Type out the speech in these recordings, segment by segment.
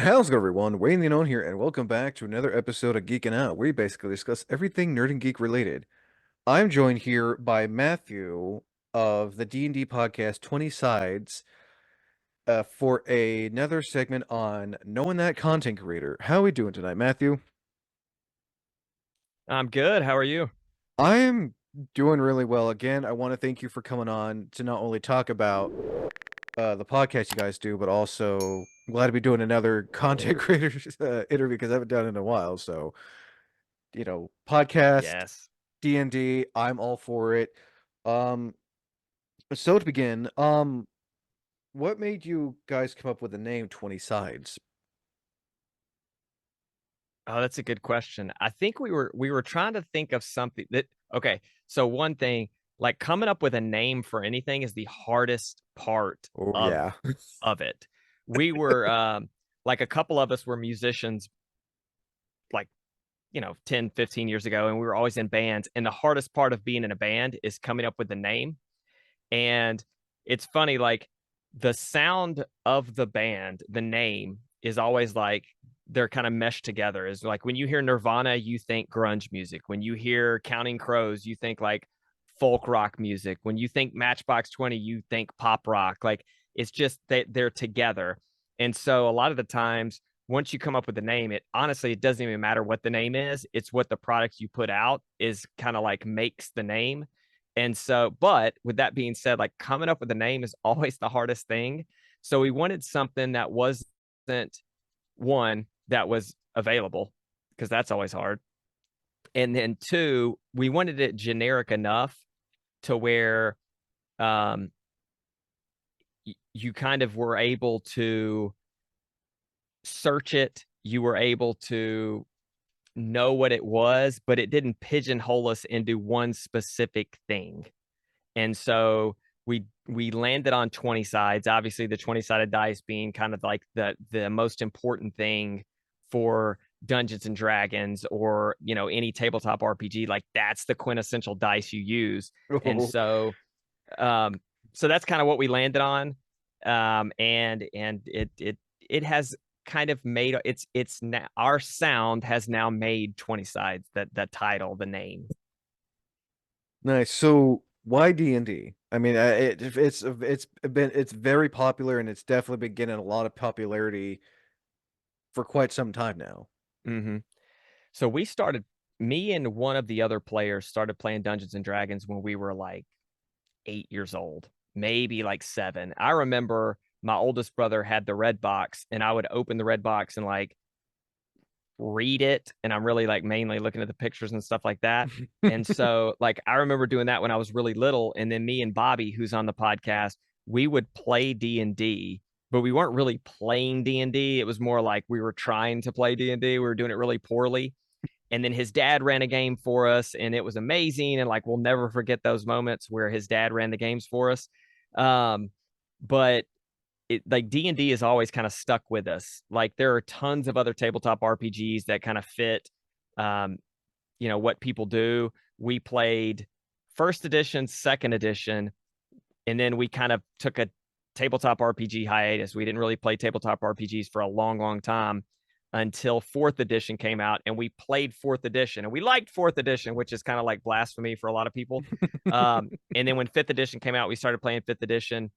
How's it going, everyone? Wayne the Unknown here, and welcome back to another episode of Geeking Out, where we basically discuss everything nerd and geek related. I'm joined here by Matthew of the D&D podcast 20 Sides for another segment on knowing that content creator. How are we doing tonight, Matthew? I'm good. How are you? I am doing really well. Again, I want to thank you for coming on to not only talk about the podcast you guys do, but also I'm glad to be doing another content creator interview because I haven't done it in a while. So, podcast Yes. D&D, I'm all for it. Um, so to begin, what made you guys come up with the name 20 Sides? Oh, that's a good question. I think we were trying to think of something that okay. So one thing, like coming up with a name for anything is the hardest part Oh of yeah. of it. We were like a couple of us were musicians like 10, 15 years ago, and we were always in bands. And the hardest part of being in a band is coming up with the name. And it's funny, like the sound of the band, the name is always like they're kind of meshed together. Is like when you hear Nirvana, you think grunge music. When you hear Counting Crows, you think like folk rock music. When you think Matchbox 20, you think pop rock. Like it's just that they're together. And so a lot of the times, once you come up with the name, it honestly it doesn't even matter what the name is. It's what the product you put out is kind of like makes the name. And so, but with that being said, like coming up with a name is always the hardest thing. So we wanted something that wasn't one that was available because that's always hard. And then two, we wanted it generic enough to where um, you kind of were able to search it. You were able to know what it was, but it didn't pigeonhole us into one specific thing. And so we landed on 20 sides. Obviously, the 20-sided dice being kind of like the most important thing for Dungeons and Dragons or any tabletop RPG. Like that's the quintessential dice you use. And Oh, um, so that's kind of what we landed on. And it has kind of made it's now our sound has now made 20 sides that title the name. nice. So why D&D? I mean, it's very popular and it's definitely been getting a lot of popularity for quite some time now. Mm-hmm. So we started, me and one of the other players started playing Dungeons and Dragons when we were like 8 years old, maybe like seven. I remember my oldest brother had the red box, and I would open the red box and like read it. And I'm really like mainly looking at the pictures and stuff like that. And so, like, I remember doing that when I was really little. And then me and Bobby, who's on the podcast, we would play D&D, but we weren't really playing D&D. It was more like we were trying to play D&D. We were doing it really poorly, and then his dad ran a game for us and it was amazing, and like we'll never forget those moments where his dad ran the games for us. Um but it like D&D is always kind of stuck with us. Like there are tons of other tabletop RPGs that kind of fit um what people do. We played first edition, second edition, and then we kind of took a tabletop RPG hiatus. We didn't really play tabletop RPGs for a long, long time until fourth edition came out, and we played fourth edition, and we liked fourth edition, which is kind of like blasphemy for a lot of people. And then when fifth edition came out, we started playing fifth edition,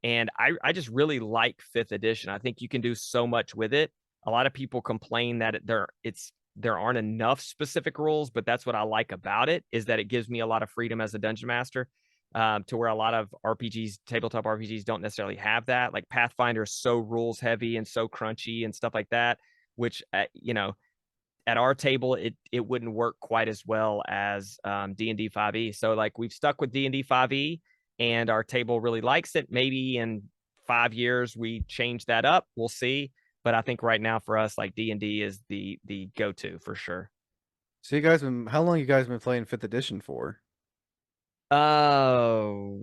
and I just really like fifth edition. I think you can do so much with it. A lot of people complain that there aren't enough specific rules, but that's what I like about it, is that it gives me a lot of freedom as a dungeon master, to where a lot of RPGs, tabletop RPGs, don't necessarily have that. Like Pathfinder is so rules heavy and so crunchy and stuff like that, which at our table it wouldn't work quite as well as D&D 5e. So like we've stuck with D&D 5e, and our table really likes it. Maybe in 5 years we change that up. We'll see. But I think right now for us, like D&D is the go-to for sure. So you guys been how long you guys been playing fifth edition for? Oh,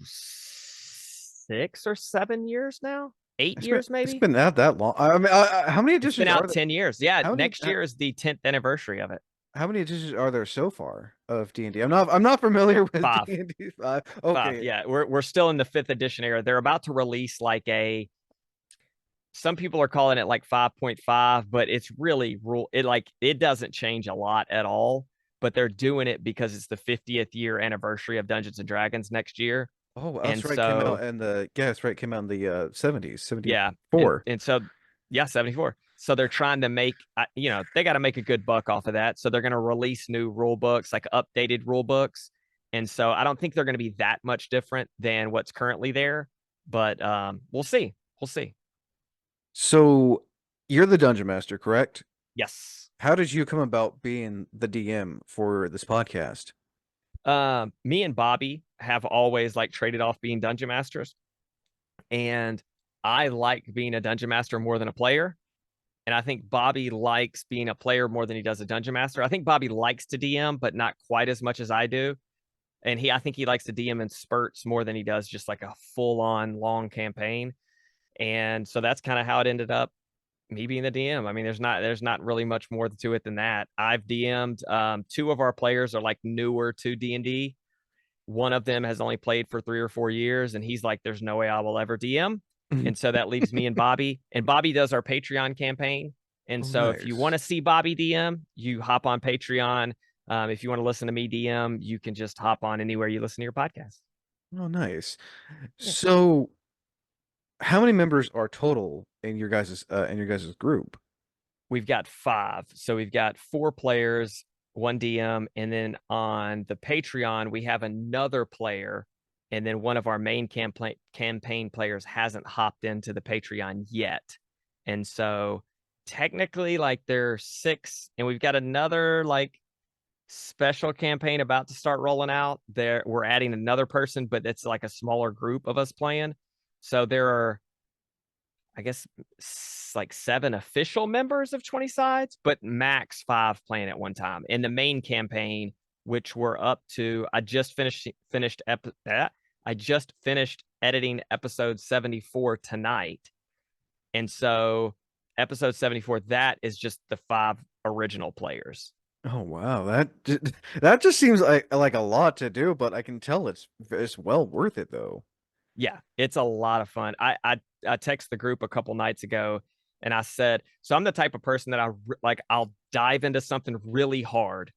6 or 7 years now, 8 It's been years it's maybe. been out that long. I mean, how many It's been editions are out there? 10 years. Yeah, How many next year is the 10th anniversary of it. how many editions are there so far of D&D? I'm not familiar with Five. D&D 5. Five. Okay. Yeah, we're still in the fifth edition era. They're about to release like a some people are calling it like 5.5, but it's really it doesn't change a lot at all. But they're doing it because it's the 50th year anniversary of Dungeons and Dragons next year. Oh, And that's right. Came out so in the yeah, that's right. Came out in the 70s, yeah, and 74. and so yeah, 74. So they're trying to make they got to make a good buck off of that. So they're going to release new rule books, like updated rule books. And so I don't think they're going to be that much different than what's currently there, but we'll see. We'll see. So you're the dungeon master, correct? Yes. How did you come about being the DM for this podcast? Me and Bobby have always like traded off being dungeon masters, and I like being a dungeon master more than a player. And I think Bobby likes being a player more than he does a dungeon master. I think Bobby likes to DM, but not quite as much as I do. And I think he likes to DM in spurts more than he does just like a full on long campaign. And so that's kind of how it ended up. Me being the DM. I mean, there's not really much more to it than that. I've DM'd. Two of our players are like newer to D&D. One of them has only played for 3 or 4 years, and he's like, "There's no way I will ever DM." And so that leaves me and Bobby. And Bobby does our Patreon campaign. And Oh, so if you want nice. to see Bobby DM, you hop on Patreon. If you want to listen to me DM, you can just hop on anywhere you listen to your podcast. Oh, nice. Yeah. So, how many members are total in your guys's group? We've got 5. So we've got 4 players, 1 DM, and then on the Patreon we have another player, and then one of our main campaign players hasn't hopped into the Patreon yet. And so technically like there's 6, and we've got another like special campaign about to start rolling out. There we're adding another person, but it's like a smaller group of us playing. So there are, I guess, like 7 official members of 20 sides, but max 5 playing at one time. In the main campaign, which we're up to, I just finished editing episode 74 tonight. And so episode 74, that is just the 5 original players. Oh, wow. That just seems like a lot to do, but I can tell it's well worth it though. Yeah, it's a lot of fun. I text the group a couple nights ago and I said, so I'm the type of person that I'll dive into something really hard.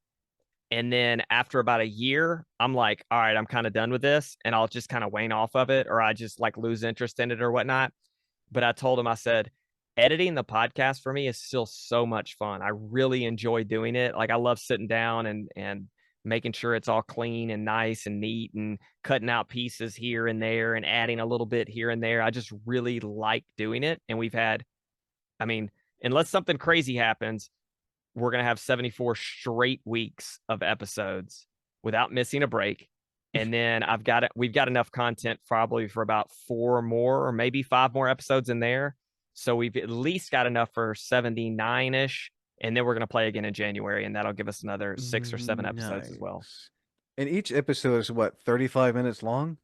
And then after about a year, I'm like, all right, I'm kind of done with this. And I'll just kind of wane off of it, or I just like lose interest in it or whatnot. But I told him, I said, editing the podcast for me is still so much fun. I really enjoy doing it. Like I love sitting down and making sure it's all clean and nice and neat and cutting out pieces here and there and adding a little bit here and there. I just really like doing it. And I mean, unless something crazy happens, we're going to have 74 straight weeks of episodes without missing a break. And then we've got enough content probably for about 4 more or maybe 5 more episodes in there. So we've at least got enough for 79-ish. And then we're going to play again in January, and that'll give us another 6 or 7 episodes as well. Nice. And each episode is what, 35 minutes long?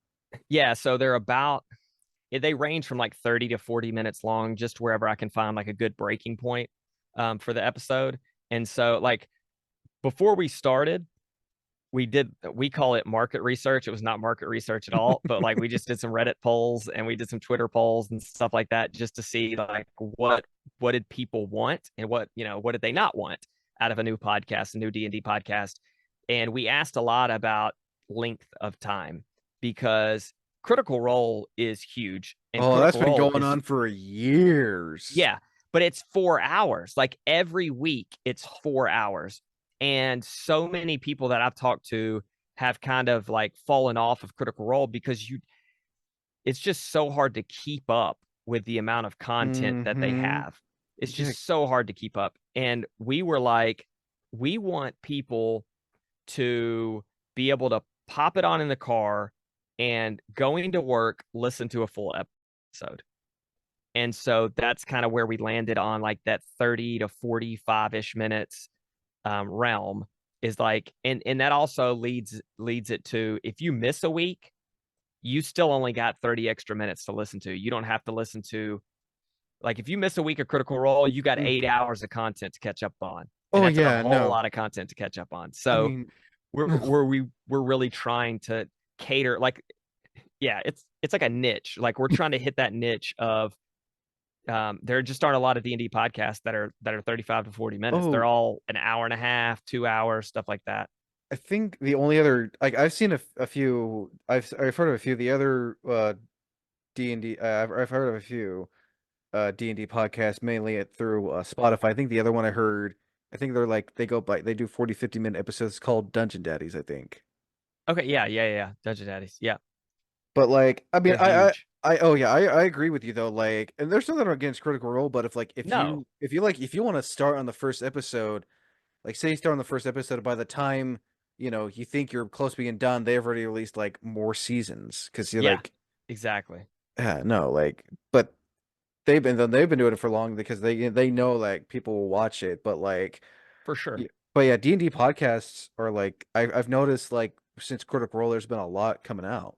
Yeah. So they range from like 30 to 40 minutes long, just wherever I can find like a good breaking point for the episode. And so like before we started, we call it market research. It was not market research at all, but like we just did some Reddit polls and we did some Twitter polls and stuff like that, just to see like what did people want and what did they not want out of a new podcast, a new D&D podcast. And we asked a lot about length of time, because Critical Role is huge, and Oh, that's Critical been Role going is, on for years. yeah, but it's 4 hours. Like every week, it's 4 hours. And so many people that I've talked to have kind of like fallen off of Critical Role because it's just so hard to keep up with the amount of content that they Mm-hmm. have. It's Yeah. just so hard to keep up. And we were like, we want people to be able to pop it on in the car and going to work, listen to a full episode. And so that's kind of where we landed on like that 30 to 45-ish minutes realm, is like, and that also leads it to, if you miss a week, you still only got 30 extra minutes to listen to. You don't have to listen to, like, if you miss a week of Critical Role, you got Mm. 8 hours of content to catch up on. And Oh that's a yeah, whole no. lot of content to catch up on. I So mean, we're really trying to cater, like, yeah, it's like a niche. Like we're trying to hit that niche of There just aren't a lot of D&D podcasts that are 35 to 40 minutes. They're Oh, all an hour and a half, 2 hours, stuff like that. I think the only other like I've seen a few. I've heard of a few. The other D&D. I've heard of a few D&D podcasts mainly through Spotify. I think the other one I heard. I think they're like they do 40, 50-minute episodes called Dungeon Daddies, I think. Okay, yeah. Dungeon Daddies. Yeah, But like, I mean, they're huge. oh yeah, I agree with you though. Like, and there's nothing against Critical Role, but No, if you want to start on the first episode, like say you start on the first episode, by the time you think you're close to being done, they've already released like more seasons because you're yeah, like, exactly. no, like, but they've been doing it for long because they know like people will watch it, but like, For sure. yeah, but yeah, D&D podcasts are like I've noticed like since Critical Role, there's been a lot coming out.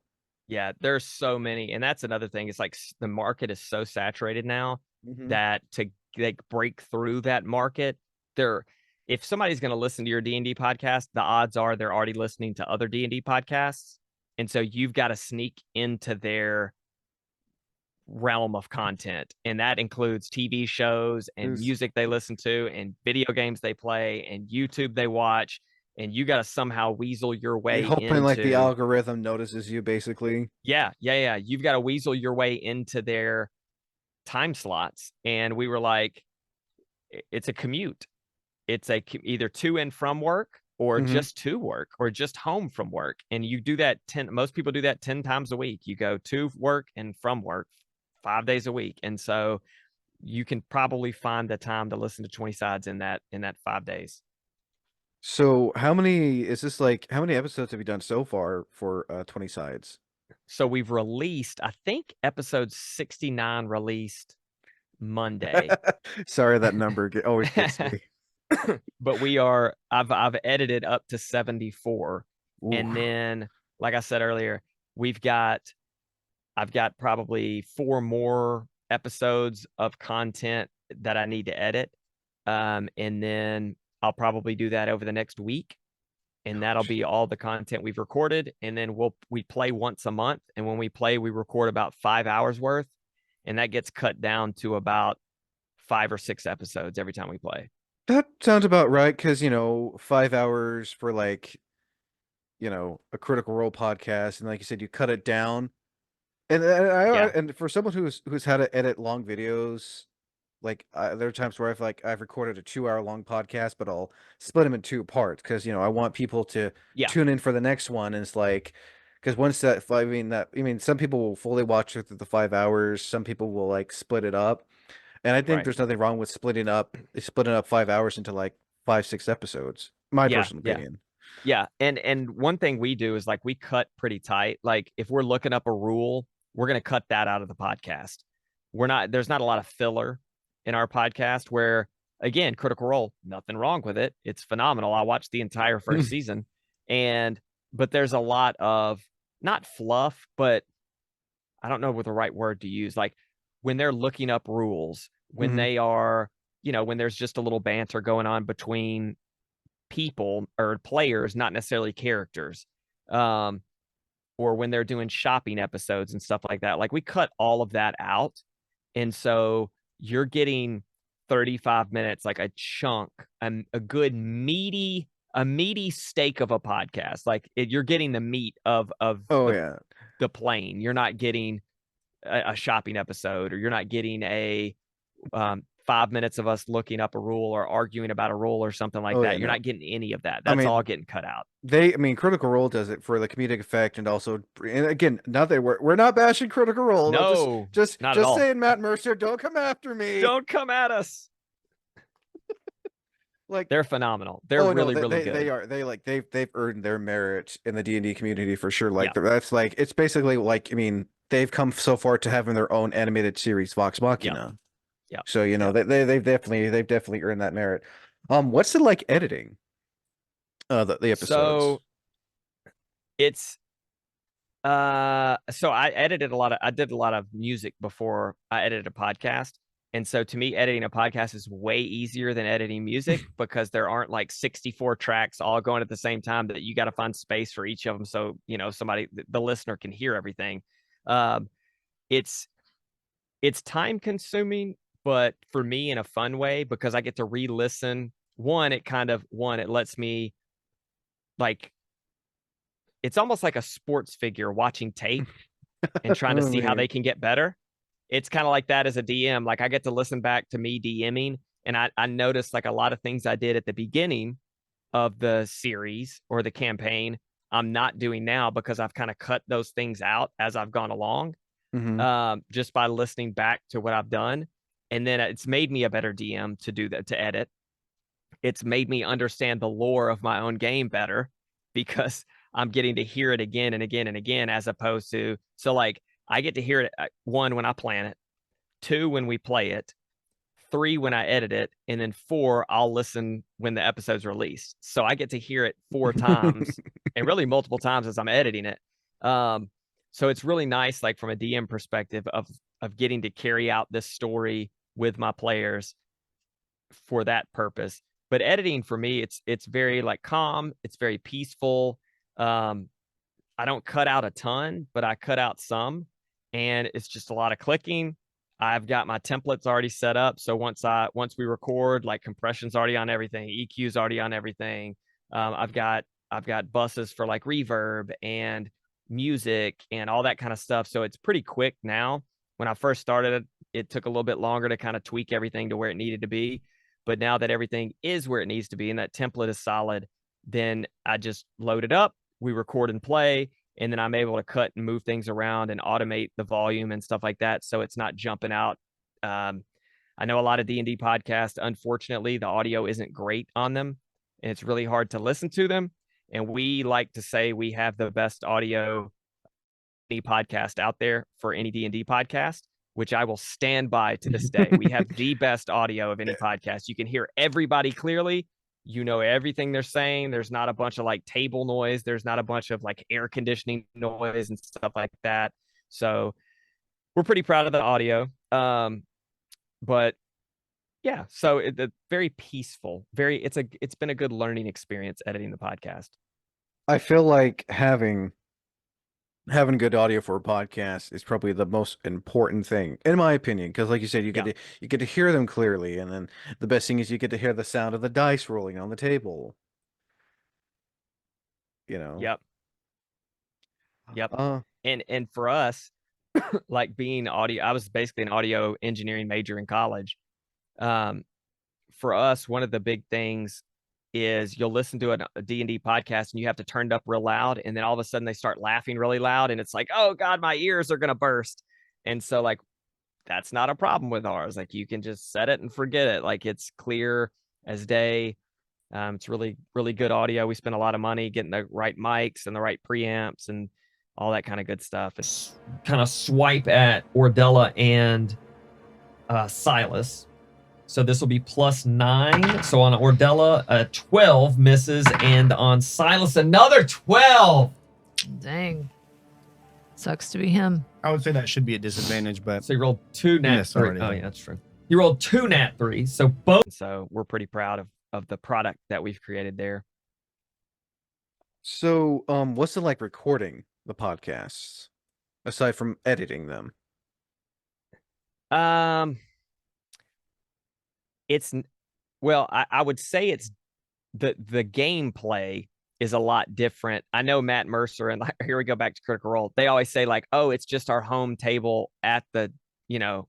Yeah, there's so many, and that's another thing. It's like the market is so saturated now Hmm. that to like break through that market, there, if somebody's going to listen to your D&D podcast, the odds are they're already listening to other D&D podcasts, and so you've got to sneak into their realm of content, and that includes TV shows and There's music they listen to and video games they play and YouTube they watch, and you got to somehow weasel your You're way hoping like the into. algorithm notices you basically. Yeah. You've got to weasel your way into their time slots. And we were like, it's a commute. It's either to and from work or Hmm. just to work or just home from work. And you do that most people do that 10 times a week. You go to work and from work 5 days a week. And so you can probably find the time to listen to 20 sides in that 5 days. So how many episodes have you done so far for 20 sides? So we've released, I think episode 69 released Monday. Sorry, that number always gets me. But I've edited up to 74. Ooh. And then, like I said earlier, we've got I've got probably 4 more episodes of content that I need to edit. And then I'll probably do that over the next week. And that'll be all the content we've recorded. And then we play once a month. And when we play, we record about 5 hours worth. And that gets cut down to about 5 or 6 episodes every time we play. That sounds about right because 5 hours for like a Critical Role podcast, and like you said, you cut it down. Yeah. And for someone who's had to edit long videos, like there are times where I've recorded a 2 hour long podcast, but I'll split them in two parts because I want people to Yeah. tune in for the next one. And it's like because once I mean some people will fully watch it through the 5 hours, some people will like split it up, and I think Right. there's nothing wrong with splitting up 5 hours into like 5, 6 episodes. My Yeah. personal Yeah. opinion. Yeah, and one thing we do is like we cut pretty tight. Like if we're looking up a rule, we're going to cut that out of the podcast. There's not a lot of filler in our podcast where again, Critical Role, nothing wrong with it. It's phenomenal. I watched the entire first season and but there's a lot of not fluff, but I don't know what the right word to use. Like when they're looking up rules, when Hmm. they are, when there's just a little banter going on between people or players, not necessarily characters. Um, or when they're doing shopping episodes and stuff like that. Like we cut all of that out. And so you're getting 35 minutes, like a chunk, a good meaty steak of a podcast. Like you're getting the meat of Oh yeah. the plane. You're not getting a shopping episode, or you're not getting a 5 minutes of us looking up a rule or arguing about a rule or something like Oh yeah. that. You're No. not getting any of that. I That's all mean, getting cut out. I mean, Critical Role does it for the comedic effect, and also, and again, not that we're not bashing Critical Role. No, No, not at just all. saying, Matt Mercer, don't come after me. Don't come at us. Like, They're phenomenal. They're oh no, really, really they good. are they've earned their merit in the D&D community for sure. Like Yeah. that's like it's basically like I mean they've come so far to having their own animated series, Vox Yeah. Machina. Yeah. So Yeah. they've definitely earned that merit. What's it like editing the episodes? So it's so I did a lot of music before I edited a podcast. And so to me, editing a podcast is way easier than editing music because there aren't like 64 tracks all going at the same time that you got to find space for each of them. So, somebody, the listener can hear everything. Um, it's, it's time consuming, but for me in a fun way, because I get to re-listen. It lets me, like, it's almost like a sports figure watching tape and trying to Oh see how man. they can get better. It's kind of like that as a DM. Like, I get to listen back to me DMing, and I noticed like a lot of things I did at the beginning of the series or the campaign I'm not doing now, because I've kind of cut those things out as I've gone along, Hmm. just by listening back to what I've done. And then it's made me a better DM to do that, to edit. It's made me understand the lore of my own game better, because I'm getting to hear it again and again and again, as opposed to, so like, I get to hear it, one, when I plan it, two, when we play it, three, when I edit it, and then four, I'll listen when the episode's released. So I get to hear it four times, and really multiple times as I'm editing it. So it's really nice, like from a DM perspective, of getting to carry out this story with my players for that purpose. But editing for me, it's very like calm, it's very peaceful. I don't cut out a ton, but I cut out some, and it's just a lot of clicking. I've got my templates already set up, so once we record, like, compression's already on everything, EQ's already on everything. I've got buses for like reverb and music and all that kind of stuff, so it's pretty quick now. When I first started, it took a little bit longer to kind of tweak everything to where it needed to be, but now that everything is where it needs to be and that template is solid, then I just load it up, we record and play, and then I'm able to cut and move things around and automate the volume and stuff like that, so it's not jumping out. I know a lot of D&D podcasts, unfortunately, the audio isn't great on them, and it's really hard to listen to them. And we like to say we have the best audio podcast out there for any D&D podcast, which I will stand by to this day. We have the best audio of any podcast. You can hear everybody clearly. You know everything they're saying. There's not a bunch of like table noise. There's not a bunch of like air conditioning noise and stuff like that. So we're pretty proud of the audio. But yeah, so it's very peaceful. It's been a good learning experience editing the podcast. I feel like having good audio for a podcast is probably the most important thing, in my opinion, because like you said, Yeah. you get to hear them clearly, and then the best thing is you get to hear the sound of the dice rolling on the table, you know. Yep. Yep. Uh, And for us, like being audio, I was basically an audio engineering major in college. Um, for us, one of the big things is you'll listen to a D&D podcast and you have to turn it up real loud, and then all of a sudden they start laughing really loud, and it's like, oh God, my ears are gonna burst. And so, like, that's not a problem with ours. Like, you can just set it and forget it. Like, it's clear as day. It's really, really good audio. We spent a lot of money getting the right mics and the right preamps and all that kind of good stuff. Kind of swipe at Ordella and Silas. So this will be +9. So on Ordella, a 12 misses, and on Silas, another 12. Dang. Sucks to be him. I would say that should be a disadvantage, but So he rolled 2 nat Yes, 3. already. Oh yeah, that's true. He rolled 2 nat 3. So both. So we're pretty proud of the product that we've created there. so what's it like recording the podcasts aside from editing them? It's well, I would say it's the gameplay is a lot different. I know Matt Mercer, and like, here we go back to Critical Role. They always say like, oh, it's just our home table at the, now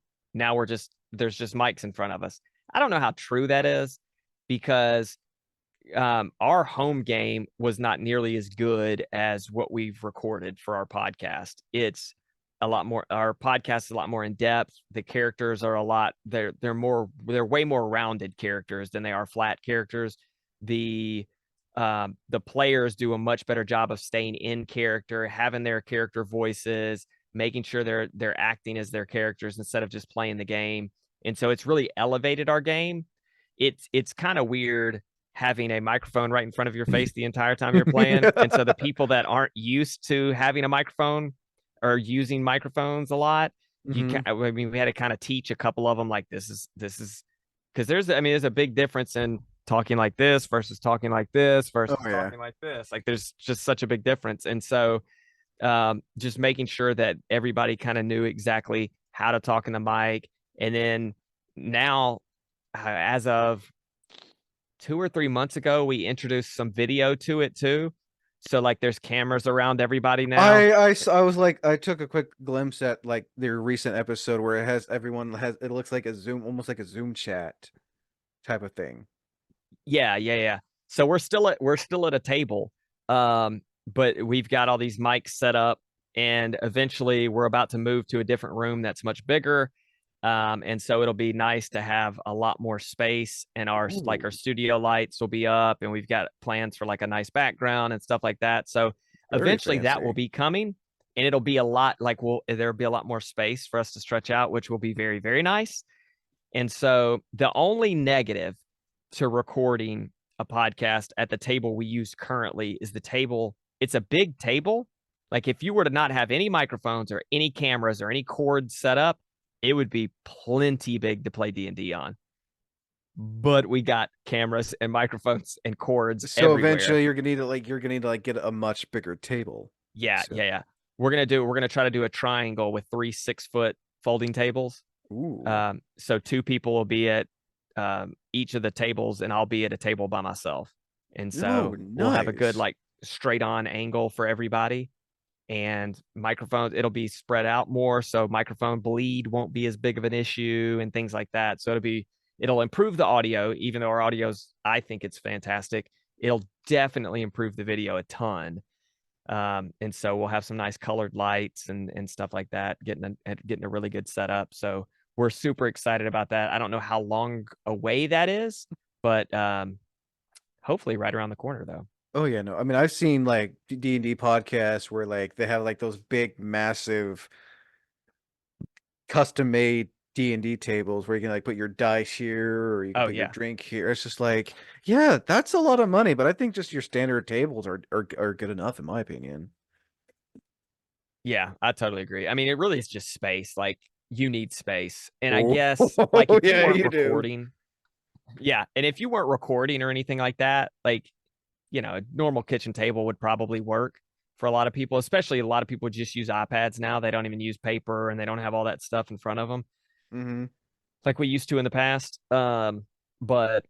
there's just mics in front of us. I don't know how true that is, because our home game was not nearly as good as what we've recorded for our podcast. It's a lot more, our podcast is a lot more in depth. The characters are they're way more rounded characters than they are flat characters. The players do a much better job of staying in character, having their character voices, making sure they're acting as their characters instead of just playing the game. And so it's really elevated our game. It's kind of weird having a microphone right in front of your face the entire time you're playing. And so the people that aren't used to having a microphone or using microphones a lot, Mhm. we had to kind of teach a couple of them, like, this is because there's a big difference in talking like this versus talking like this versus Oh, yeah. talking like this. Like, there's just such a big difference. And so just making sure that everybody kind of knew exactly how to talk in the mic. And then now, as of 2 or 3 months ago, we introduced some video to it too. So like there's cameras around everybody now. I was like, I took a quick glimpse at like their recent episode where it has everyone has, it looks like a Zoom, almost like a Zoom chat type of thing. Yeah. So we're still at a table. But we've got all these mics set up, and eventually we're about to move to a different room that's much bigger. And so it'll be nice to have a lot more space, and our Ooh. studio lights will be up, and we've got plans for like a nice background and stuff like that. So Very eventually that will fancy. be coming, and it'll be a lot like there'll be a lot more space for us to stretch out, which will be very, very nice. And so the only negative to recording a podcast at the table we use currently is the table. It's a big table. Like if you were to not have any microphones or any cameras or any cords set up, it would be plenty big to play D&D on. But we got cameras and microphones and cords So everywhere. eventually you're gonna need to get a much bigger table. Yeah. So- We're gonna try to do a triangle with 3 6-foot folding tables. Ooh. So 2 people will be at each of the tables, and I'll be at a table by myself. And so we'll have a good nice. like straight on angle for everybody. And microphones, it'll be spread out more, so microphone bleed won't be as big of an issue and things like that. So it'll improve the audio, even though our audio's, I think it's fantastic. It'll definitely improve the video a ton. And so we'll have some nice colored lights and stuff like that, getting a really good setup. So we're super excited about that. I don't know how long away that is, but hopefully right around the corner though. Oh yeah, no. I mean, I've seen like D&D podcasts where like they have like those big, massive, custom-made D&D tables where you can like put your dice here or you can Oh, put your yeah. drink here. It's just like, yeah, that's a lot of money, but I think just your standard tables are good enough in my opinion. Yeah, I totally agree. I mean, it really is just space. Like you need space. And I Oh, guess like if yeah, you weren't you do. recording, yeah. And if you weren't recording or anything like that, like, a normal kitchen table would probably work for a lot of people, especially a lot of people just use iPads now. They don't even use paper and they don't have all that stuff in front of them Mm-hmm. like we used to in the past. But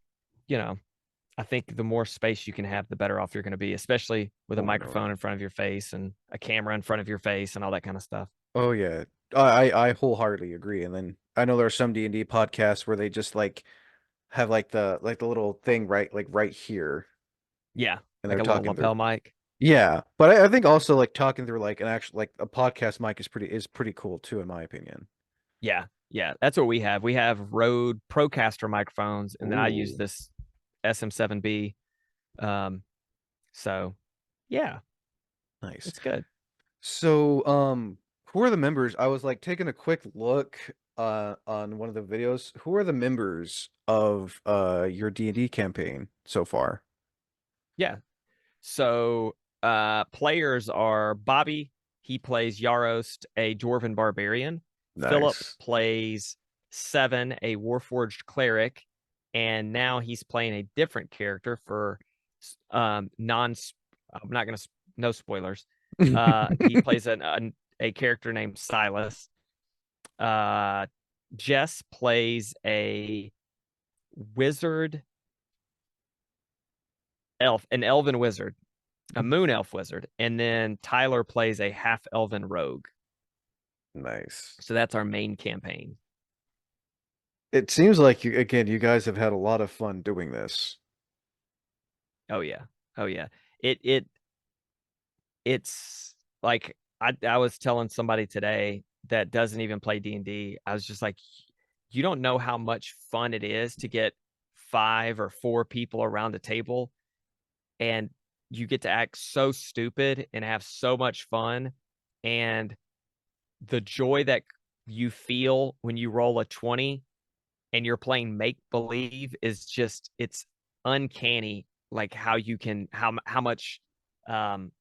I think the more space you can have, the better off you're going to be, especially with a Oh, no. microphone in front of your face and a camera in front of your face and all that kind of stuff. Oh yeah. I wholeheartedly agree. And then I know there are some D&D podcasts where they just like have like the little thing right here. Yeah, And like they're a little talking lapel mic. Yeah, but I think also like talking through like an actual like a podcast mic is pretty cool too, in my opinion. Yeah, that's what we have. We have Rode Procaster microphones, and then I use Ooh. this SM7B. So yeah, Nice. it's good. So, who are the members? I was like taking a quick look on one of the videos. Who are the members of your D&D campaign so far? Yeah. So players are Bobby. He plays Yarost, a Dwarven barbarian. Philip Nice. plays Seven, a Warforged cleric, and now he's playing a different character for non. I'm not gonna no spoilers. He plays a character named Silas. Jess plays a wizard elf, an elven wizard, a moon elf wizard, and then Tyler plays a half elven rogue. Nice. So that's our main campaign. It seems like you guys have had a lot of fun doing this. Oh yeah. It's like I was telling somebody today that doesn't even play D&D. I was just like, you don't know how much fun it is to get 5 or 4 people around a table, and you get to act so stupid and have so much fun, and the joy that you feel when you roll a 20 and you're playing make believe is just, it's uncanny, like how you can how much fun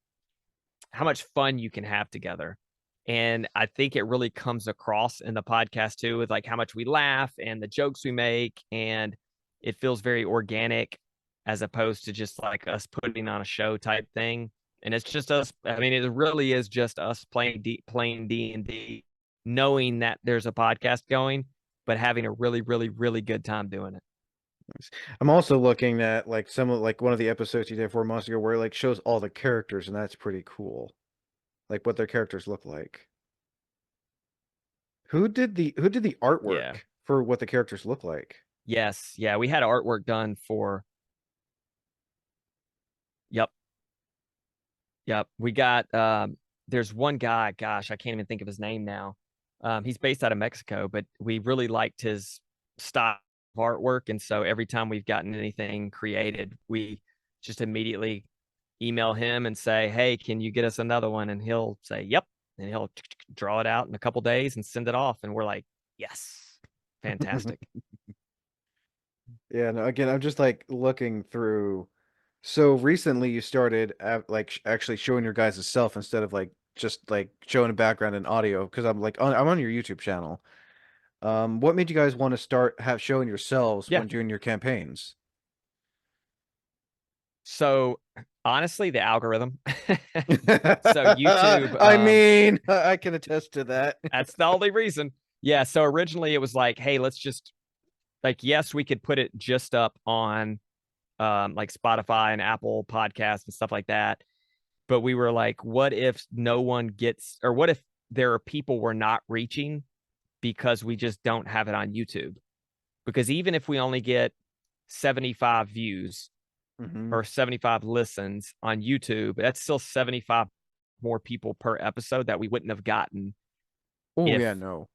you can have together. And I think it really comes across in the podcast too, with like how much we laugh and the jokes we make, and it feels very organic as opposed to just like us putting on a show type thing. And it's just us. I mean, it really is just us playing D&D knowing that there's a podcast going, but having a really, really, really good time doing it. I'm also looking at like some of like one of the episodes you did 4 months ago where it, like shows all the characters, and that's pretty cool. Like what their characters look like. Who did the artwork for what the characters look like? Yes. Yeah. We had artwork done for. Yep. Yep. We got there's one guy, gosh, I can't even think of his name now. He's based out of Mexico, but we really liked his style of artwork. And so every time we've gotten anything created, we just immediately email him and say, hey, can you get us another one? And he'll say, yep. And he'll draw it out in a couple days and send it off. And we're like, yes, fantastic. Yeah, no, again, I'm just like looking through. So recently you started like actually showing your guys' self instead of like just like showing a background and audio, because I'm like I'm on your YouTube channel. What made you guys want to start showing yourselves Yeah. when doing your campaigns? So honestly, the algorithm. So YouTube, I mean, I can attest to that. That's the only reason. Yeah. So originally it was like, hey, let's just like, yes, we could put it just up on like Spotify and Apple podcasts and stuff like that. But we were like, what if no one gets, or what if there are people we're not reaching because we just don't have it on YouTube? Because even if we only get 75 views or 75 listens on YouTube, that's still 75 more people per episode that we wouldn't have gotten. Oh, if, yeah, no.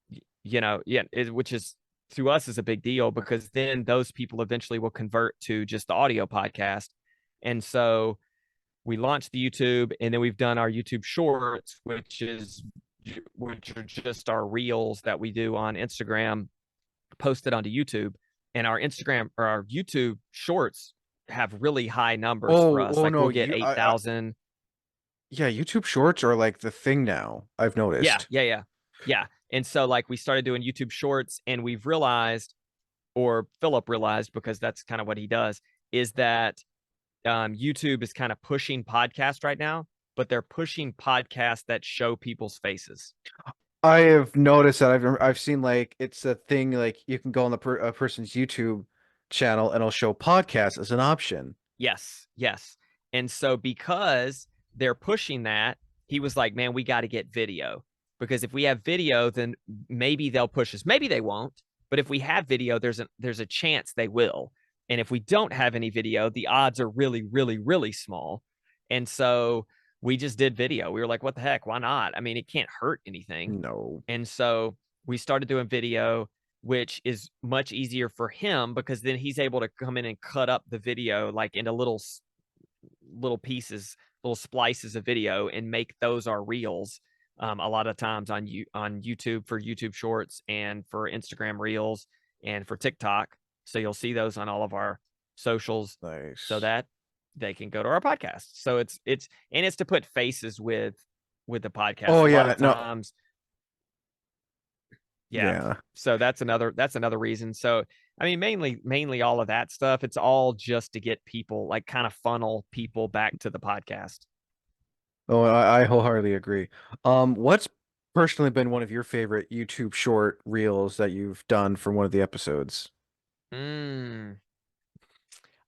You know, yeah, which is to us is a big deal, because then those people eventually will convert to just the audio podcast. And so we launched the YouTube, and then we've done our YouTube shorts, which are just our reels that we do on Instagram, posted onto YouTube. And our Instagram or our YouTube shorts have really high numbers for us. Like no, we'll get 8,000. Yeah, YouTube Shorts are like the thing now, I've noticed. Yeah. And so like we started doing YouTube shorts, and we've realized, or Philip realized, because that's kind of what he does, is that YouTube is kind of pushing podcasts right now, but they're pushing podcasts that show people's faces. I have noticed that I've seen like it's a thing like you can go on a person's YouTube channel and it'll show podcasts as an option. Yes. And so because they're pushing that, he was like, man, we got to get video, because if we have video, then maybe they'll push us. Maybe they won't, but if we have video, there's a chance they will. And if we don't have any video, the odds are really, really, really small. And so we just did video. We were like, what the heck? Why not? I mean, it can't hurt anything. No. And so we started doing video, which is much easier for him, because then he's able to come in and cut up the video like into little pieces, little splices of video, and make those our reels. A lot of times on YouTube for YouTube shorts, and for Instagram reels, and for TikTok. So you'll see those on all of our socials. Nice. So that they can go to our podcast. So it's to put faces with the podcast. Oh, a yeah, lot of times. Yeah. So that's another reason. So I mean, mainly all of that stuff. It's all just to get people, like, kind of funnel people back to the podcast. Oh, I wholeheartedly agree. What's personally been one of your favorite YouTube short reels that you've done from one of the episodes? I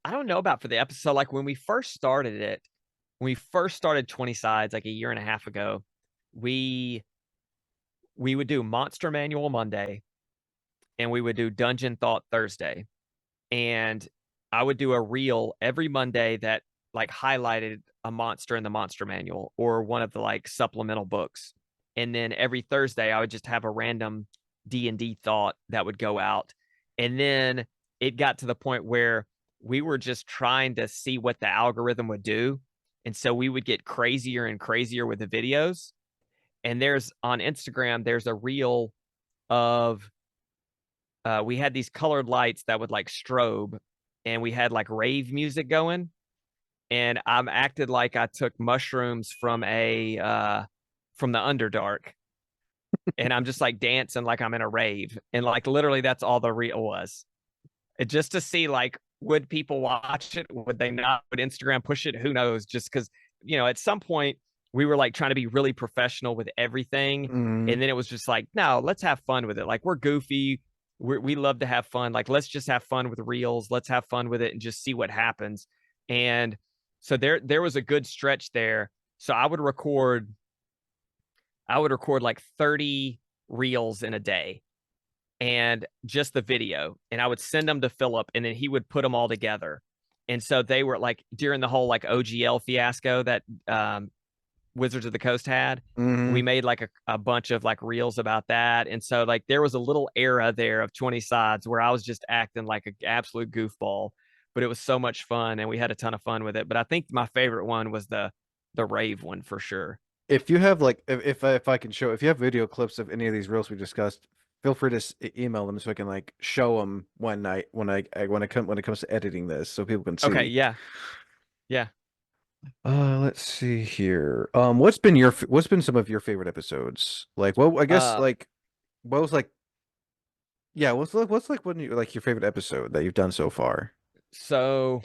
don't know about for the episode. Like when we first started 20 Sides, like a year and a half ago, we would do Monster Manual Monday, and we would do Dungeon Thought Thursday. And I would do a reel every Monday that like highlighted a monster in the Monster Manual or one of the like supplemental books. And then every Thursday I would just have a random D&D thought that would go out. And then it got to the point where we were just trying to see what the algorithm would do. And so we would get crazier and crazier with the videos. And on Instagram, there's a reel of, we had these colored lights that would like strobe, and we had like rave music going. And I'm acted like I took mushrooms from the Underdark. And I'm just like dancing like I'm in a rave. And like literally that's all the reel was. Just to see like, would people watch it? Would they not? Would Instagram push it? Who knows? Just because, at some point we were like trying to be really professional with everything. Mhm. And then it was just like, no, let's have fun with it. Like, we're goofy. We love to have fun. Like, let's just have fun with reels. Let's have fun with it and just see what happens. And so there was a good stretch there. So I would record like 30 reels in a day and just the video. And I would send them to Philip and then he would put them all together. And so they were like during the whole like OGL fiasco that Wizards of the Coast had. Mhm. We made like a bunch of like reels about that. And so like there was a little era there of 20 sides where I was just acting like an absolute goofball, but it was so much fun and we had a ton of fun with it. But I think my favorite one was the rave one for sure. If you have like if I can show if you have video clips of any of these reels we discussed, feel free to email them so I can like show them when it comes to editing this so people can see. Okay, yeah. Yeah. Let's see here. what's been some of your favorite episodes? Like, well, I guess like what was like yeah, what's like one like your favorite episode that you've done so far? So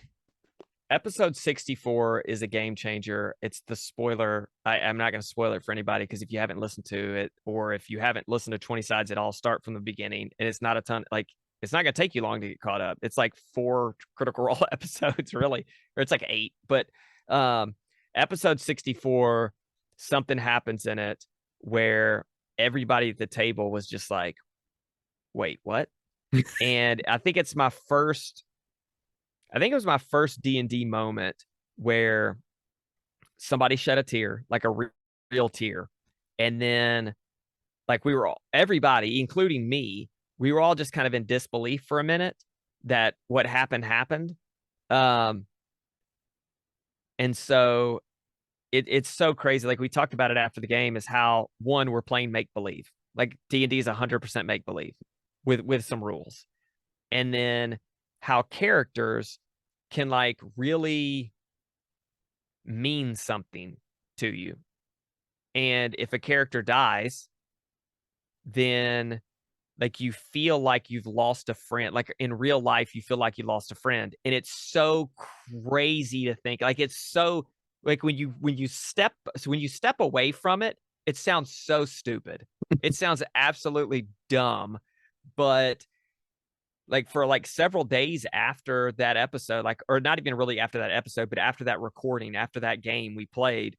episode 64 is a game changer. It's the spoiler. I'm not going to spoil it for anybody because if you haven't listened to it or if you haven't listened to 20 Sides at all, start from the beginning. And it's not a ton, like, it's not going to take you long to get caught up. It's like 4 Critical Role episodes, really, or it's like 8. But episode 64, something happens in it where everybody at the table was just like, wait, what? And I think it was my first D&D moment where somebody shed a tear, like a real tear. And then like everybody, including me, we were all just kind of in disbelief for a minute that what happened. And so it's so crazy. Like we talked about it after the game is how one, we're playing make-believe. Like D&D is 100% make-believe with some rules. And then how characters can like really mean something to you. And if a character dies, then like you feel like you've lost a friend. Like in real life, you feel like you lost a friend. And it's so crazy to think. Like it's so like when you step away from it, it sounds so stupid. It sounds absolutely dumb. But like for like several days after that episode, like, or not even really after that episode, but after that recording, after that game we played,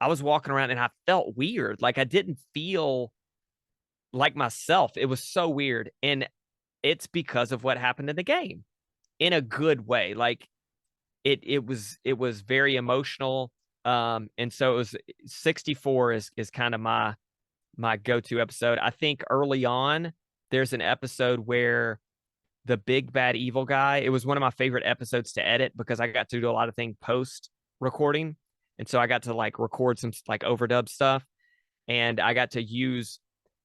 I was walking around and I felt weird. Like I didn't feel like myself. It was so weird. And it's because of what happened in the game in a good way. Like it was very emotional. And so it was 64 is kind of my go-to episode. I think early on, there's an episode where the big bad evil guy, it was one of my favorite episodes to edit because I got to do a lot of things post recording. And so I got to like record some like overdub stuff. And I got to use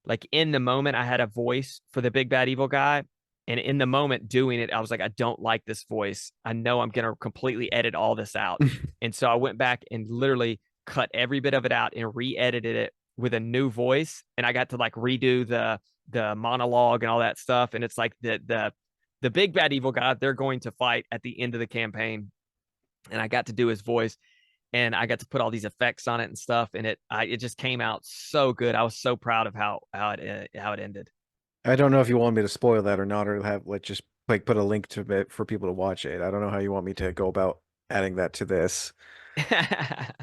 like in the moment, I had a voice for the big bad evil guy. And in the moment doing it, I was like, I don't like this voice. I know I'm going to completely edit all this out. And so I went back and literally cut every bit of it out and re-edited it with a new voice. And I got to like redo the monologue and all that stuff. And it's like the big bad evil guy they're going to fight at the end of the campaign. And I got to do his voice and I got to put all these effects on it and stuff. And it just came out so good. I was so proud of how it ended. I don't know if you want me to spoil that or not, or have like just like put a link to it for people to watch it. I don't know how you want me to go about adding that to this. I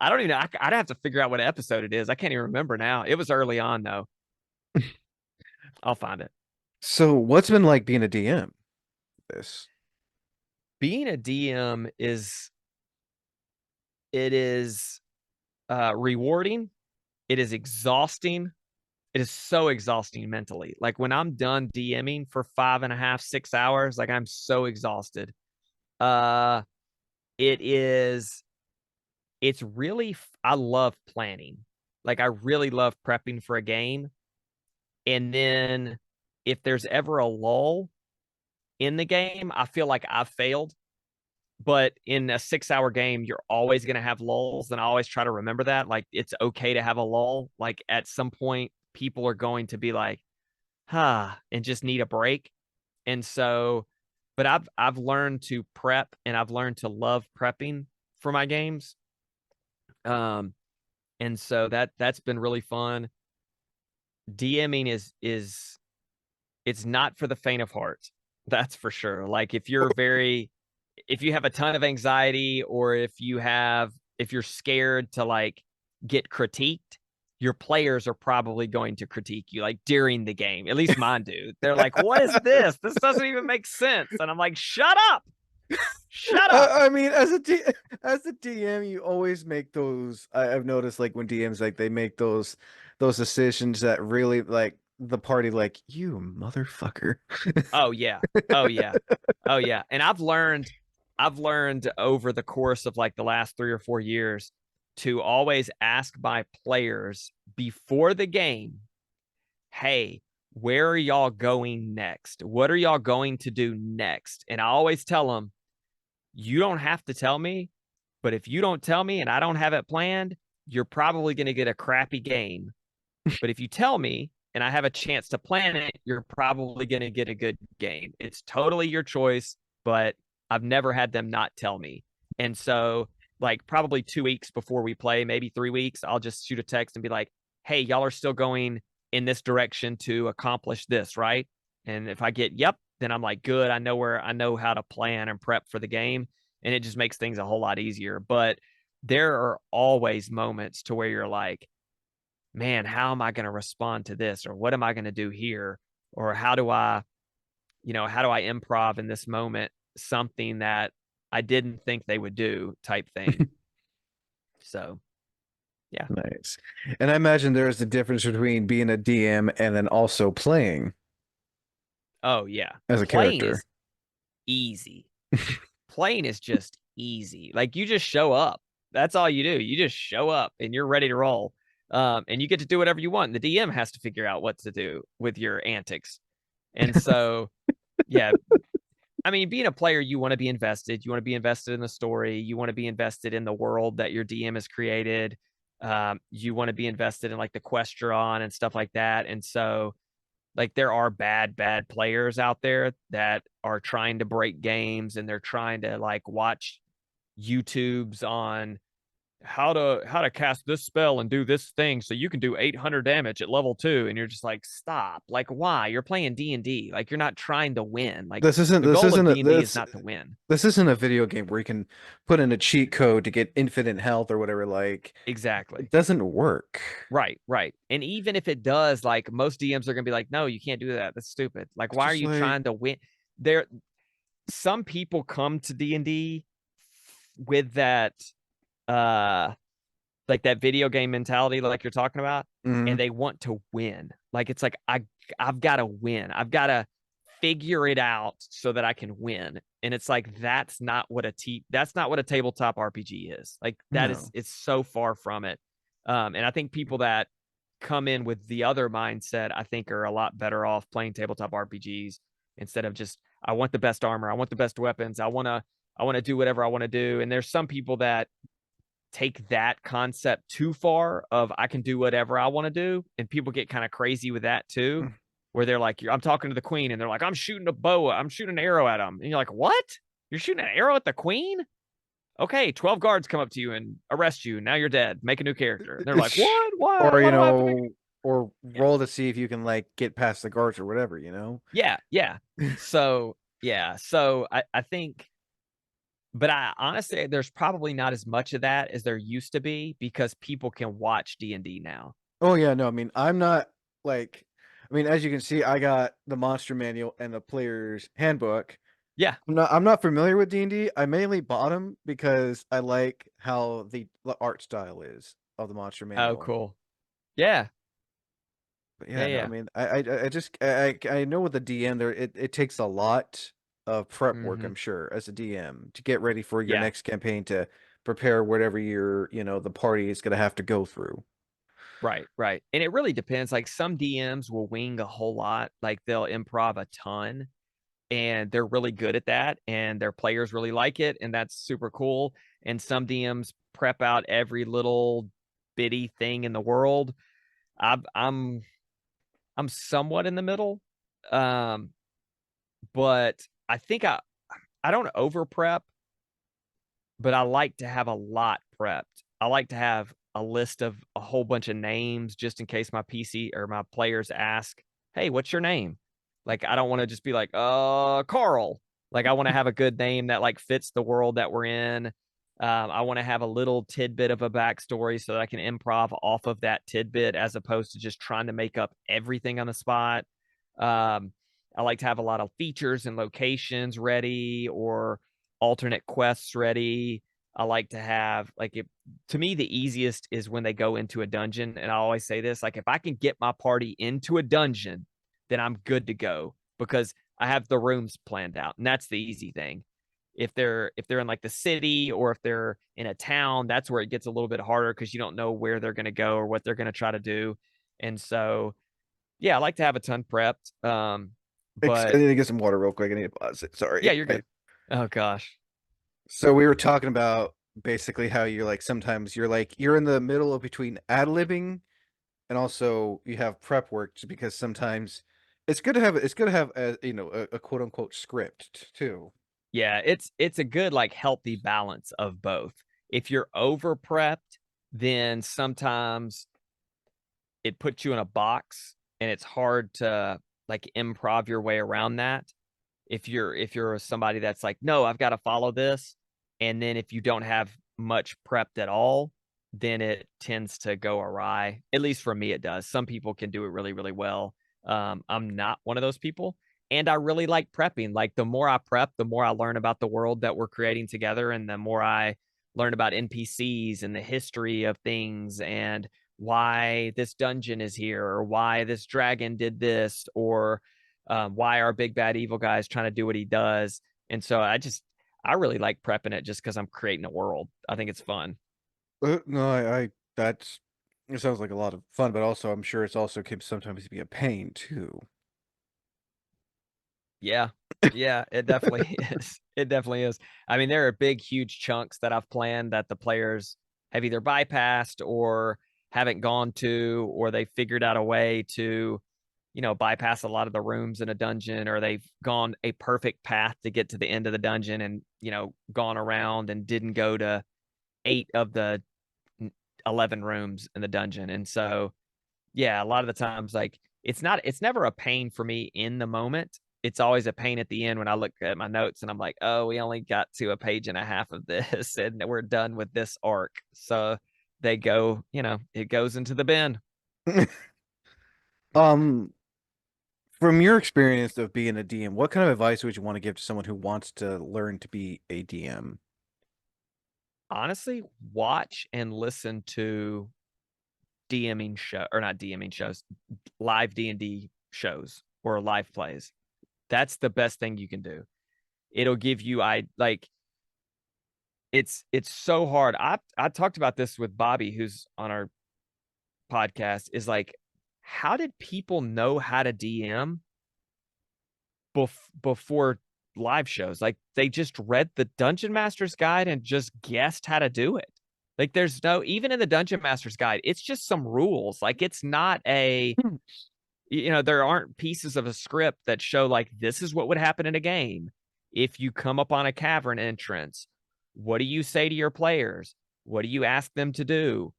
don't even know. I'd have to figure out what episode it is. I can't even remember now. It was early on though. I'll find it. So what's been like being a DM? Being a DM is rewarding. It is exhausting. It is so exhausting mentally. Like when I'm done DMing for 5.5, 6 hours, like I'm so exhausted. It's really, I love planning. Like I really love prepping for a game. And then if there's ever a lull in the game, I feel like I've failed. But in a 6-hour game, you're always going to have lulls. And I always try to remember that. Like it's okay to have a lull. Like at some point, people are going to be like, and just need a break. And so, but I've learned to prep and I've learned to love prepping for my games. And so that's been really fun. DMing is it's not for the faint of heart. That's for sure. Like if you have a ton of anxiety, or if you're scared to like get critiqued, your players are probably going to critique you like during the game. At least mine do. They're like, "What is this? This doesn't even make sense." And I'm like, "Shut up. Shut up." I mean, as a DM, you always make those. I've noticed, like when DMs, like they make those decisions that really like the party, like you motherfucker. Oh yeah. Oh yeah. Oh yeah. And I've learned over the course of like the last 3 or 4 years to always ask my players before the game, "Hey, where are y'all going next? What are y'all going to do next?" And I always tell them, "You don't have to tell me, but if you don't tell me and I don't have it planned, you're probably going to get a crappy game. But if you tell me and I have a chance to plan it, you're probably going to get a good game. It's totally your choice, but I've never had them not tell me." And so, like, probably 2 weeks before we play, maybe 3 weeks, I'll just shoot a text and be like, "Hey, y'all are still going in this direction to accomplish this, right?" And if I get, "Yep," then I'm like, "Good. I know how to plan and prep for the game." And it just makes things a whole lot easier. But there are always moments to where you're like, "Man, how am I going to respond to this? Or what am I going to do here? Or how do I improv in this moment something that I didn't think they would do," type thing. So, yeah. Nice. And I imagine there is a difference between being a DM and then also playing Oh, yeah. as a Playing character. is easy. Playing is just easy. Like you just show up. That's all you do. You just show up and you're ready to roll. And you get to do whatever you want. The DM has to figure out what to do with your antics. And so, yeah, I mean, being a player, you want to be invested. You want to be invested in the story. You want to be invested in the world that your DM has created. You want to be invested in like the quest you're on and stuff like that. And so, like, there are bad players out there that are trying to break games, and they're trying to like watch YouTubes on how to cast this spell and do this thing so you can do 800 damage at level 2, and you're just like, "Stop. Like, why? You're playing D&D. Like, you're not trying to win. Like, This isn't the this goal of isn't a, D&D is not to win." this isn't a video game where you can put in a cheat code to get infinite health or whatever. Like Exactly. it doesn't work. Right. And even if it does, like, most DMs are gonna be like, "No, you can't do that. That's stupid. Like, It's why are just you like trying to win?" Some people come to D&D with that like that video game mentality like you're talking about, and mhm. they want to win. Like it's like I've got to win. I've got to figure it out so that I can win. And it's like that's not what a tabletop RPG is. Like No. it's so far from it. And I think people that come in with the other mindset, I think, are a lot better off playing tabletop RPGs instead of just, "I want the best armor, I want the best weapons, I want to do whatever I want to do." And there's some people that take that concept too far of, "I can do whatever I want to do," and people get kind of crazy with that too, Mm. where they're like, "I'm talking to the queen," and they're like, I'm shooting an arrow at them," and you're like, "What? You're shooting an arrow at the queen? Okay, 12 guards come up to you and arrest you. Now you're dead. Make a new character." And they're like, "What? Why? Or Why do I have to make a—" or Yeah. roll to see if you can like get past the guards or whatever, you know? Yeah. So, yeah. So I think, but I honestly, there's probably not as much of that as there used to be because people can watch D&D now. Oh yeah, no, I mean I'm not like I mean as you can see I got the monster manual and the player's handbook. Yeah. I'm not familiar with D&D. I mainly bought them because I like how the art style is of the monster Oh, manual. cool. Yeah. But Yeah. yeah, no, I Yeah. mean I just I know with the DM there it takes a lot of prep work, Hmm. I'm sure, as a DM to get ready for your Yeah. next campaign to prepare whatever the party is gonna have to go through. Right. And it really depends. Like some DMs will wing a whole lot. Like they'll improv a ton and they're really good at that and their players really like it. And that's super cool. And some DMs prep out every little bitty thing in the world. I'm somewhat in the middle. Um, but I think I don't over prep, but I like to have a lot prepped. I like to have a list of a whole bunch of names just in case my PC or my players ask, "Hey, what's your name?" Like, I don't want to just be like, Carl. Like, I want to have a good name that like fits the world that we're in. I want to have a little tidbit of a backstory so that I can improv off of that tidbit as opposed to just trying to make up everything on the spot. I like to have a lot of features and locations ready or alternate quests ready. I like to have like to me the easiest is when they go into a dungeon, and I always say this, like if I can get my party into a dungeon, then I'm good to go because I have the rooms planned out, and that's the easy thing. If they're in like the city or if they're in a town, that's where it gets a little bit harder because you don't know where they're going to go or what they're going to try to do. And so, yeah, I like to have a ton prepped. I But need to get some water real quick. I need to pause it. Sorry. yeah, you're good. Oh gosh. So we were talking about basically how you're like sometimes you're in the middle of between ad-libbing and also you have prep work just because sometimes it's good to have a a quote unquote script too. Yeah, it's a good like healthy balance of both. If you're over prepped, then sometimes it puts you in a box and it's hard to like improv your way around that. If you're somebody that's like, no, I've got to follow this, and then if you don't have much prepped at all, then it tends to go awry. At least for me, it does. Some people can do it really, really well. I'm not one of those people, and I really like prepping. Like the more I prep, the more I learn about the world that we're creating together, and the more I learn about NPCs and the history of things and why this dungeon is here or why this dragon did this or why our big bad evil guy is trying to do what he does. And so I really like prepping it just because I'm creating a world. I think it's fun. No, I that's it sounds like a lot of fun, but also I'm sure it's also can sometimes be a pain too. Yeah. Yeah, it definitely is. It definitely is. I mean, there are big, huge chunks that I've planned that the players have either bypassed or haven't gone to, or they figured out a way to, bypass a lot of the rooms in a dungeon, or they've gone a perfect path to get to the end of the dungeon and, gone around and didn't go to 8 of the 11 rooms in the dungeon. And so, yeah, a lot of the times, like it's never a pain for me in the moment. It's always a pain at the end when I look at my notes and I'm like, oh, we only got to a page and a half of this and we're done with this arc. So they go, it goes into the bin. Um, from your experience of being a DM, what kind of advice would you want to give to someone who wants to learn to be a DM? Honestly, watch and listen to DMing show or not DMing shows, live D&D shows or live plays. That's the best thing you can do. It'll give you it's so hard. I talked about this with Bobby, who's on our podcast, is like, how did people know how to DM before live shows? Like they just read the Dungeon Master's Guide and just guessed how to do it. Like there's no, even in the Dungeon Master's Guide, it's just some rules. Like it's not there aren't pieces of a script that show like this is what would happen in a game. If you come up on a cavern entrance, what do you say to your players? What do you ask them to do?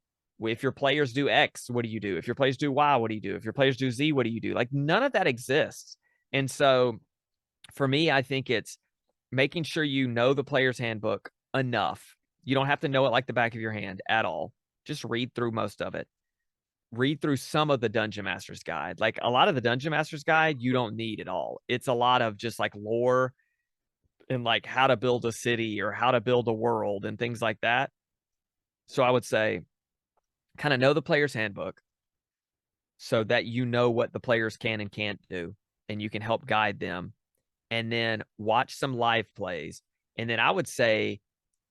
If your players do X, what do you do? If your players do Y, what do you do? If your players do Z, what do you do? Like none of that exists. And so for me, I think it's making sure you know the player's handbook enough. You don't have to know it like the back of your hand at all. Just read through most of it. Read through some of the Dungeon Master's Guide. Like a lot of the Dungeon Master's Guide, you don't need at all. It's a lot of just like lore and like how to build a city or how to build a world and things like that. So I would say kind of know the player's handbook so that you know what the players can and can't do and you can help guide them. And then watch some live plays. And then I would say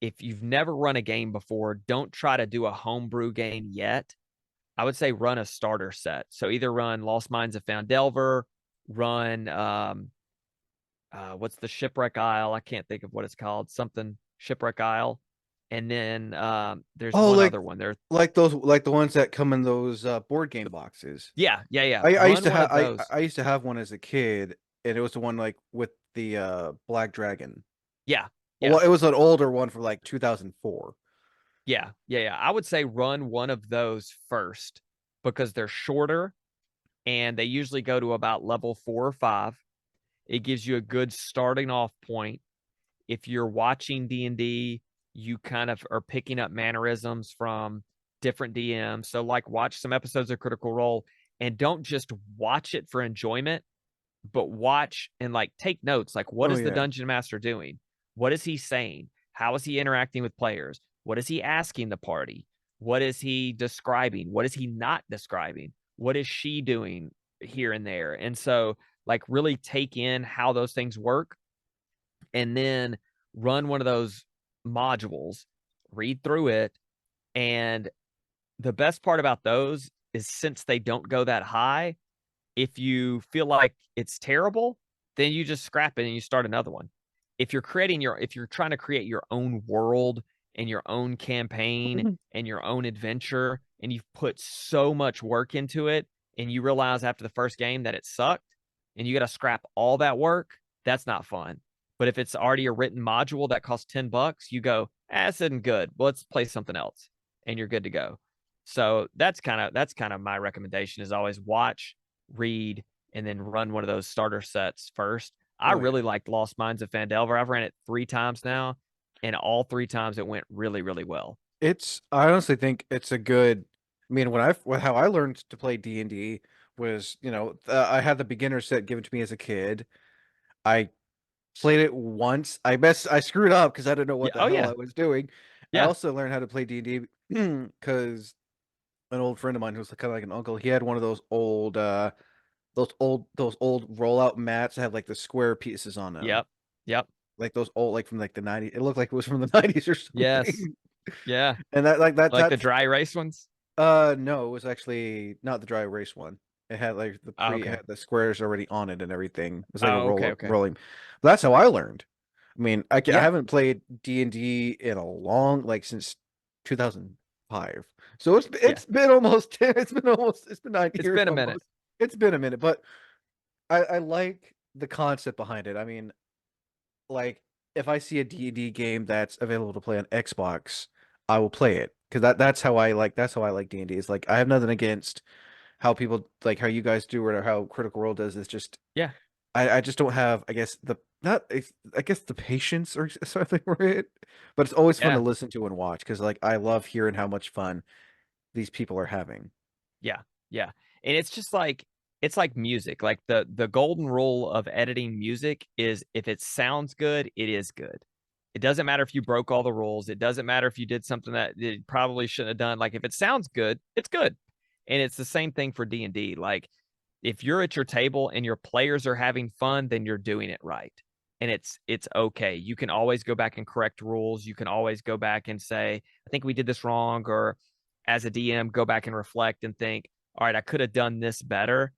if you've never run a game before, don't try to do a homebrew game yet. I would say run a starter set. So either run Lost Mines of Foundelver, run what's the Shipwreck Isle? I can't think of what it's called. Something Shipwreck Isle. And then there's one other one. There, like the ones that come in those board game boxes. yeah. I used to Run one have of those. I used to have one as a kid, and it was the one like with the Black Dragon. Yeah. Well, it was an older one from like 2004. Yeah. I would say run one of those first because they're shorter and they usually go to about level 4 or 5. It gives you a good starting off point. If you're watching D&D, you kind of are picking up mannerisms from different DMs. So like watch some episodes of Critical Role and don't just watch it for enjoyment, but watch and like take notes. Like what Oh is the yeah. dungeon master doing? What is he saying? How is he interacting with players? What is he asking the party? What is he describing? What is he not describing? What is she doing here and there? And so like really take in how those things work and then run one of those modules, read through it. And the best part about those is since they don't go that high, if you feel like it's terrible, then you just scrap it and you start another one. If you're trying to create your own world and your own campaign and your own adventure, and you've put so much work into it, and you realize after the first game that it sucked, and you got to scrap all that work, that's not fun. But if it's already a written module that costs $10, you go, this isn't good. Well, let's play something else, and you're good to go. So that's kind of my recommendation is always watch, read, and then run one of those starter sets first. I Oh, yeah. really liked Lost Mines of Phandelver. I've ran it 3 times now, and all 3 times it went really, really well. I honestly think it's a good. I mean, how I learned to play D&D was, I had the beginner set given to me as a kid. I played it once. I screwed up because I didn't know Yeah. what the Oh hell yeah. I was doing. I Yeah. also learned how to play D&D because an old friend of mine who's kind of like an uncle, he had one of those old rollout mats that had like the square pieces on them. Yep. Like those old, like from like the 90s. It looked like it was from the 90s or Yes. something. Yeah. And that like Like the that's dry erase ones. no, it was actually not the dry erase one. It had like Oh, it okay. had the squares already on it and everything. It was like a Oh, okay. rolling. But that's how I learned. I mean, I Yeah. haven't played D&D in a long, like since 2005. So it's been almost 10, it's been 9 It's years been a almost. minute. It's been a minute, but I like the concept behind it. I mean, like if I see a D&D game that's available to play on Xbox, I will play it because that's how I like D&D. It's like I have nothing against how people like how you guys do it or how Critical Role does. It's just Yeah. I just don't have I guess the patience or something for it. But it's always fun to Yeah. listen to and watch because like I love hearing how much fun these people are having. Yeah. Yeah. And it's like music. Like the golden rule of editing music is if it sounds good, it is good. It doesn't matter if you broke all the rules. It doesn't matter if you did something that it probably shouldn't have done. Like if it sounds good, it's good. And it's the same thing for D&D. Like if you're at your table and your players are having fun, then you're doing it right. And it's okay. You can always go back and correct rules. You can always go back and say, I think we did this wrong, or as a DM, go back and reflect and think, all right, I could have done this better.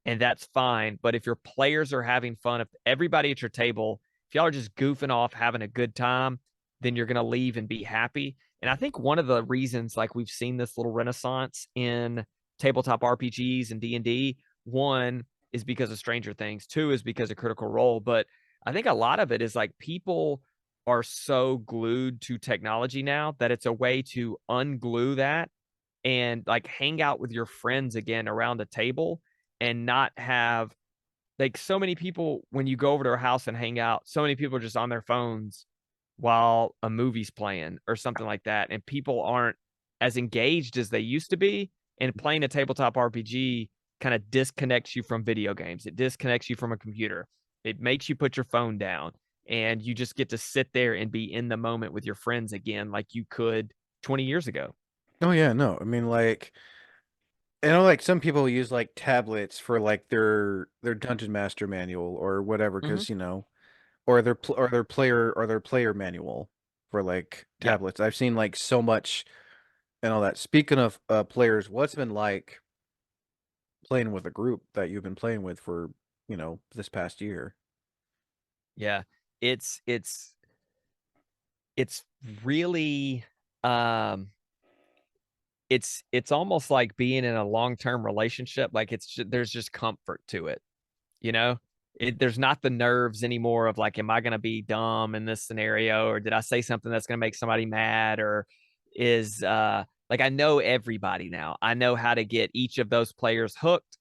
And that's fine. But if your players are having fun, if everybody at your table, if y'all are just goofing off, having a good time, then you're going to leave and be happy. And I think one of the reasons, like we've seen this little renaissance in tabletop RPGs and D&D, one is because of Stranger Things, two is because of Critical Role. But I think a lot of it is like people are so glued to technology now that it's a way to unglue that and like hang out with your friends again around a table and not have like so many people when you go over to their house and hang out, so many people are just on their phones while a movie's playing or something like that. And people aren't as engaged as they used to be. And playing a tabletop RPG kind of disconnects you from video games. It disconnects you from a computer. It makes you put your phone down and you just get to sit there and be in the moment with your friends again, like you could 20 years ago. Oh yeah, no. I mean like like some people use like tablets for like their dungeon master manual or whatever Mm-hmm. because or their player manual for like Yeah. tablets. I've seen like so much and all that. Speaking of players, what's been like playing with a group that you've been playing with for, this past year? Yeah. It's it's really um it's almost like being in a long-term relationship. Like there's just comfort to it, you know? There's not the nerves anymore of like, am I going to be dumb in this scenario? Or did I say something that's going to make somebody mad? Or like I know everybody now. I know how to get each of those players hooked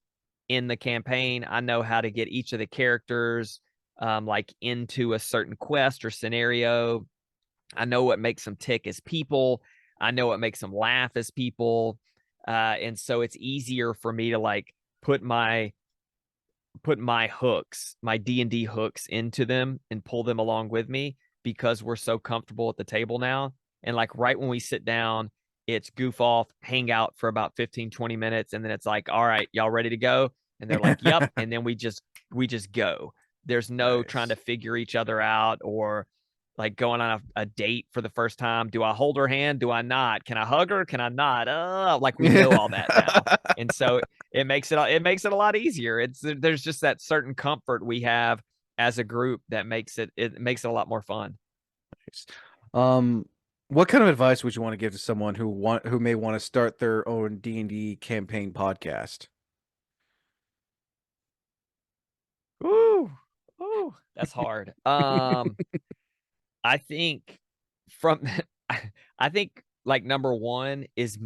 in the campaign. I know how to get each of the characters like into a certain quest or scenario. I know what makes them tick as people. I know what makes them laugh as people. And so it's easier for me to like put my hooks, my D&D hooks into them and pull them along with me because we're so comfortable at the table now. And like right when we sit down, it's goof off, hang out for about 15, 20 minutes. And then it's like, all right, y'all ready to go? And they're like, yep. And then we just go. There's no trying to Nice. figure each other out or like going on a date for the first time. Do I hold her hand? Do I not? Can I hug her? Can I not? Like we know all that now. And so it makes it a lot easier. There's just that certain comfort we have as a group that makes it a lot more fun. Nice. What kind of advice would you want to give to someone who may want to start their own D&D campaign podcast? Ooh, that's hard. I think from I think like number one is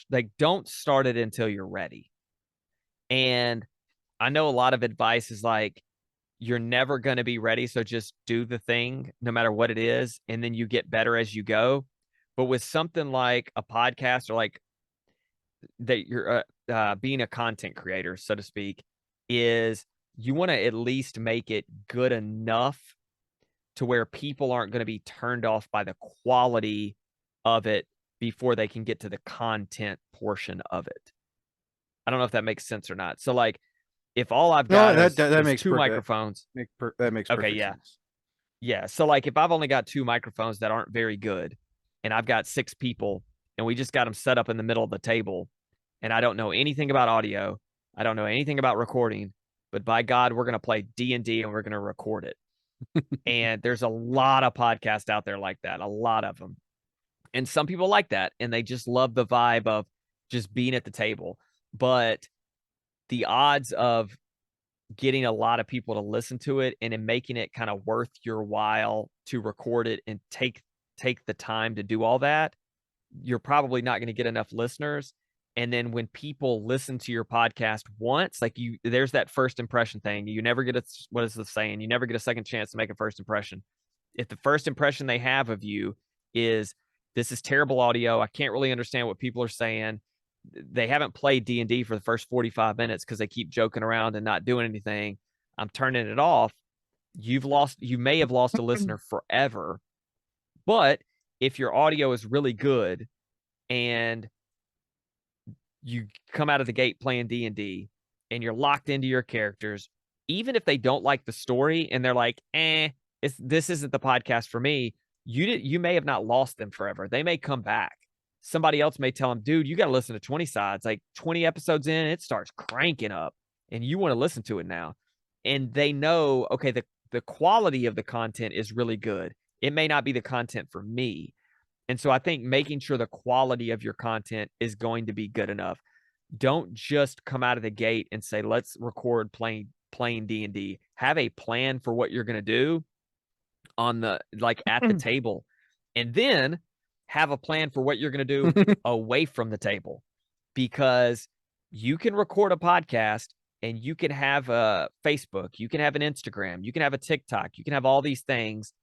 like don't start it until you're ready. And I know a lot of advice is like you're never going to be ready, so just do the thing no matter what it is, and then you get better as you go. But with something like a podcast or like that, you're being a content creator, so to speak, is you want to at least make it good enough to where people aren't going to be turned off by the quality of it before they can get to the content portion of it. I don't know if that makes sense or not. So like if all I've No, got that is makes two perfect. microphones. That makes Okay, perfect yeah. sense. Yeah. So like if I've only got two microphones that aren't very good and I've got 6 people and we just got them set up in the middle of the table and I don't know anything about audio, I don't know anything about recording, but by God, we're going to play D&D and we're going to record it. And there's a lot of podcasts out there like that, a lot of them. And some people like that and they just love the vibe of just being at the table. But the odds of getting a lot of people to listen to it and in making it kind of worth your while to record it and take the time to do all that, you're probably not going to get enough listeners. And then when people listen to your podcast once, like there's that first impression thing. You never get what is the saying? You never get a second chance to make a first impression. If the first impression they have of you is this is terrible audio, I can't really understand what people are saying. They haven't played D&D for the first 45 minutes because they keep joking around and not doing anything. I'm turning it off. You may have lost a listener forever. But if your audio is really good and you come out of the gate playing D&D and you're locked into your characters, even if they don't like the story and they're like, this isn't the podcast for me, you may have not lost them forever. They may come back. Somebody else may tell them, dude, you got to listen to 20 sides. Like 20 episodes in, it starts cranking up and you want to listen to it now. And they know, okay, the quality of the content is really good. It may not be the content for me. And so I think making sure the quality of your content is going to be good enough. Don't just come out of the gate and say, let's record playing D&D. Have a plan for what you're going to do on the like at the table. And then have a plan for what you're going to do away from the table, because you can record a podcast and you can have a Facebook, you can have an Instagram, you can have a TikTok, you can have all these things.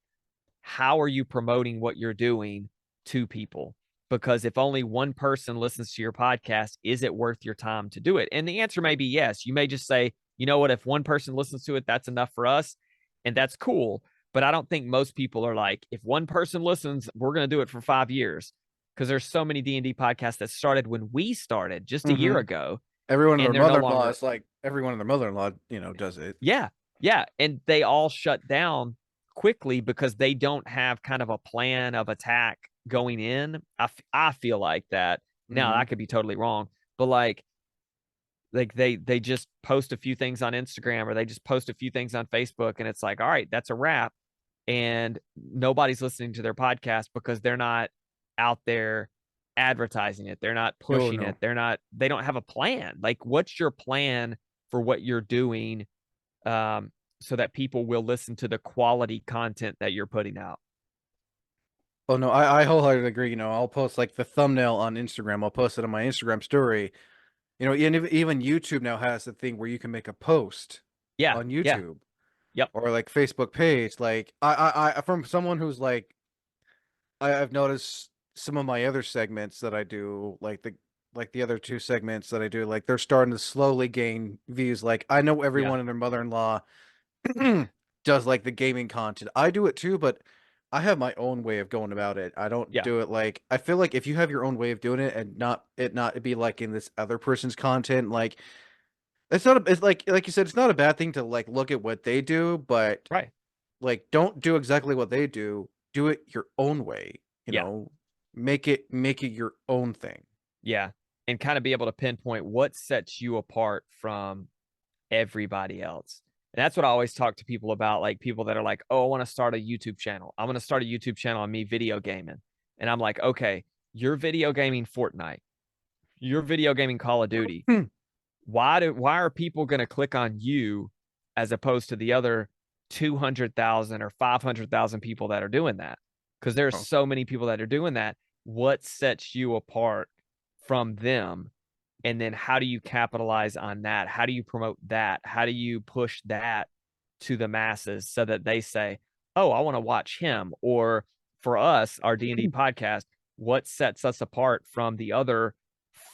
How are you promoting what you're doing to people? Because if only one person listens to your podcast, is it worth your time to do it? And the answer may be yes. You may just say, you know what, if one person listens to it, that's enough for us. And that's cool. But I don't think most people are like, if one person listens, we're going to do it for 5 years. Because there's so many D&D podcasts that started when we started just a year ago. Everyone and and their they're no mother-in-law longer- is like everyone and their mother-in-law, does it. Yeah. Yeah. And they all shut down quickly because they don't have kind of a plan of attack going in. I feel like that. Now, I could be totally wrong, but like they just post a few things on Instagram or they just post a few things on Facebook and it's like, all right, that's a wrap. And nobody's listening to their podcast because they're not out there advertising it. They're not pushing no. it. They don't have a plan. Like, what's your plan for what you're doing? So that people will listen to the quality content that you're putting out. Oh no, I wholeheartedly agree. You know, I'll post like the thumbnail on Instagram. I'll post it on my Instagram story. You know, and even YouTube now has the thing where you can make a post Yeah, on yeah, YouTube yep, or like Facebook page. Like I from someone who's like I've noticed some of my other segments that I do, like the other two segments that I do, like they're starting to slowly gain views. Like I know yeah, everyone and their mother-in-law does like the gaming content. I do it too, but I have my own way of going about it. I don't yeah, do it like I feel like if you have your own way of doing it and not be like in this other person's content, like it's like you said, it's not a bad thing to like look at what they do, but right, like don't do exactly what they do. Do it your own way, you yeah. know. Make it your own thing. Yeah. And kind of be able to pinpoint what sets you apart from everybody else. And that's what I always talk to people about, like people that are like, oh, I want to start a YouTube channel. I'm going to start a YouTube channel on me video gaming. And I'm like, okay, you're video gaming Fortnite. You're video gaming Call of Duty. Hmm. Why are people going to click on you as opposed to the other 200,000 or 500,000 people that are doing that? Because there's Oh. so many people that are doing that. What sets you apart from them? And then how do you capitalize on that? How do you promote that? How do you push that to the masses so that they say, oh, I want to watch him? Or for us, our D&D podcast, what sets us apart from the other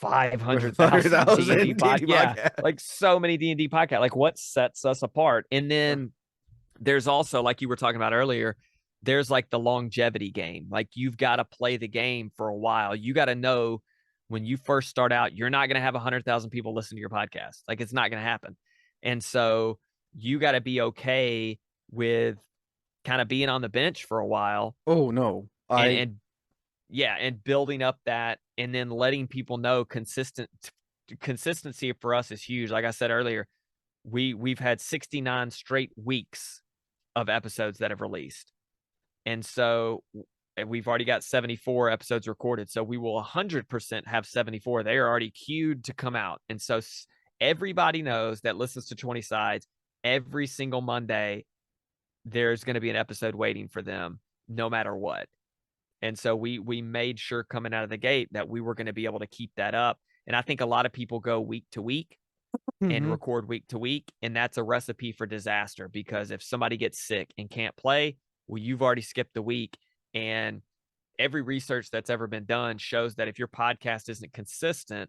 500,000 D&D 100,000 podcast? Yeah, podcast. like so many D&D podcasts. Like what sets us apart? And then there's also, like you were talking about earlier, there's like the longevity game. Like you've got to play the game for a while. You got to know when you first start out, you're not going to have 100,000 people listen to your podcast. Like it's not going to happen. And so you got to be okay with kind of being on the bench for a while Oh no. and yeah, and building up that and then letting people know consistency for us is huge. Like I said earlier, we've had 69 straight weeks of episodes that have released. And so we've already got 74 episodes recorded. So we will 100% have 74. They are already queued to come out. And so everybody knows that listens to 20 Sides every single Monday, there's going to be an episode waiting for them no matter what. And so we made sure coming out of the gate that we were going to be able to keep that up. And I think a lot of people go week to week and Mhm. record week to week. And that's a recipe for disaster because if somebody gets sick and can't play, well, you've already skipped the week. And every research that's ever been done shows that if your podcast isn't consistent,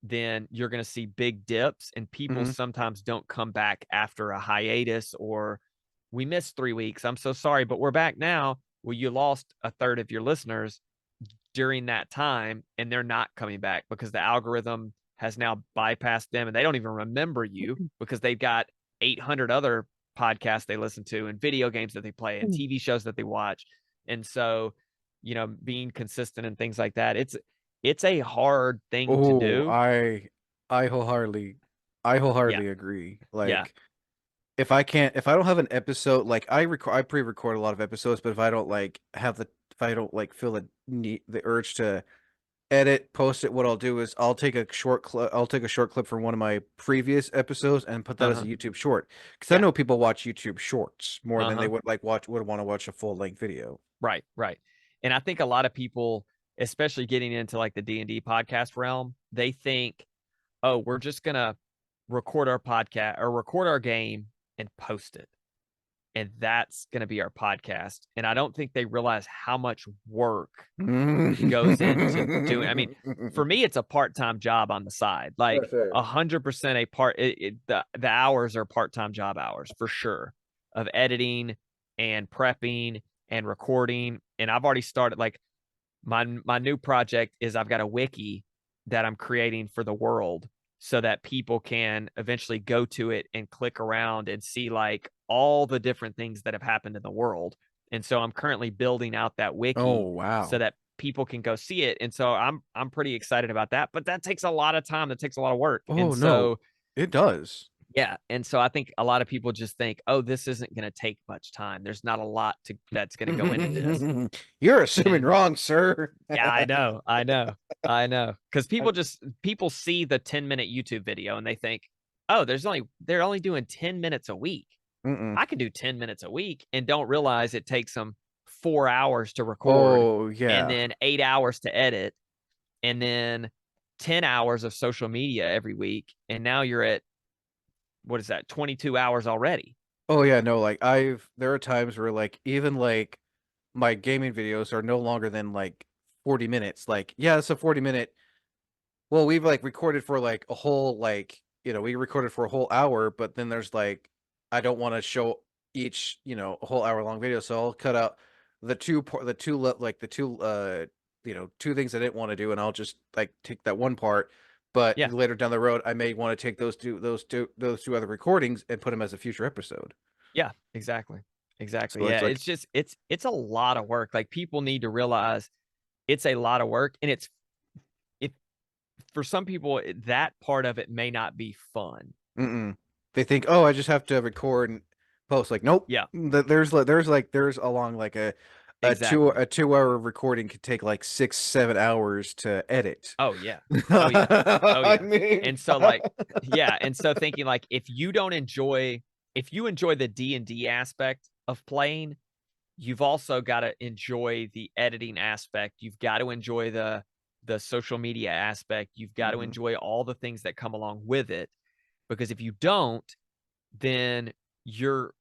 then you're going to see big dips and people Mhm. sometimes don't come back after a hiatus or we missed 3 weeks. I'm so sorry, but we're back now. Well, you lost a third of your listeners during that time and they're not coming back because the algorithm has now bypassed them and they don't even remember you because they've got 800 other podcasts they listen to and video games that they play and TV shows that they watch. And so, you know, being consistent and things like that, it's a hard thing to Oh, do. I wholeheartedly Yeah. agree. Yeah. Like if I don't have an episode, like I pre-record a lot of episodes, but if I don't like if I don't like feel the urge to edit, post it, what I'll do is I'll take a short clip from one of my previous episodes and put that as a Uh-huh. YouTube short. Because I Yeah. know people watch YouTube shorts more than they Uh-huh. would want to watch a full-length video. Right, right. And I think a lot of people, especially getting into like the D&D podcast realm, they think, oh, we're just going to record our podcast or record our game and post it. And that's going to be our podcast. And I don't think they realize how much work goes into doing. I mean, for me, it's a part-time job on the side, like 100% the hours are part-time job hours for sure of editing and prepping and recording. And I've already started like my new project is I've got a wiki that I'm creating for the world so that people can eventually go to it and click around and see like all the different things that have happened in the world. And so I'm currently building out that Oh wiki so wow. that people can go see it. And so I'm pretty excited about that, but that takes a lot of time. That takes a lot of work. And Oh no, so it does. yeah, and so I think a lot of people just think, "Oh, this isn't going to take much time. There's not a lot that's going to go into this." You're assuming And wrong, sir. yeah, I know, because people see the 10-minute YouTube video and they think, "Oh, they're only doing 10 minutes a week. Mm-mm. I can do 10 minutes a week," and don't realize it takes them 4 hours to record, Oh yeah. and then 8 hours to edit, and then 10 hours of social media every week, and now you're at, what is that, 22 hours already. Oh yeah, no, like there are times where like even like my gaming videos are no longer than like 40 minutes. Like, yeah, it's a 40-minute. Well, we've like recorded for like a whole like, we recorded for a whole hour, but then there's like I don't want to show each, a whole hour long video, so I'll cut out two things I didn't want to do, and I'll just like take that one part. But Yeah. later down the road, I may want to take those two other recordings and put them as a future episode. Yeah, exactly. Exactly. So Yeah, it's like, it's just it's a lot of work. Like, people need to realize it's a lot of work, and it's if for some people that part of it may not be fun. they think, oh, I just have to record and post. Like, nope. Yeah. There's along like a Exactly. 2 hour recording could take like 6-7 hours to edit. Oh yeah. Oh yeah. Oh I yeah. mean, And so like, yeah, and so thinking like, if you enjoy the D&D aspect of playing, you've also got to enjoy the editing aspect. You've got to enjoy the social media aspect. You've got to Mhm. enjoy all the things that come along with it, because if you don't, then you're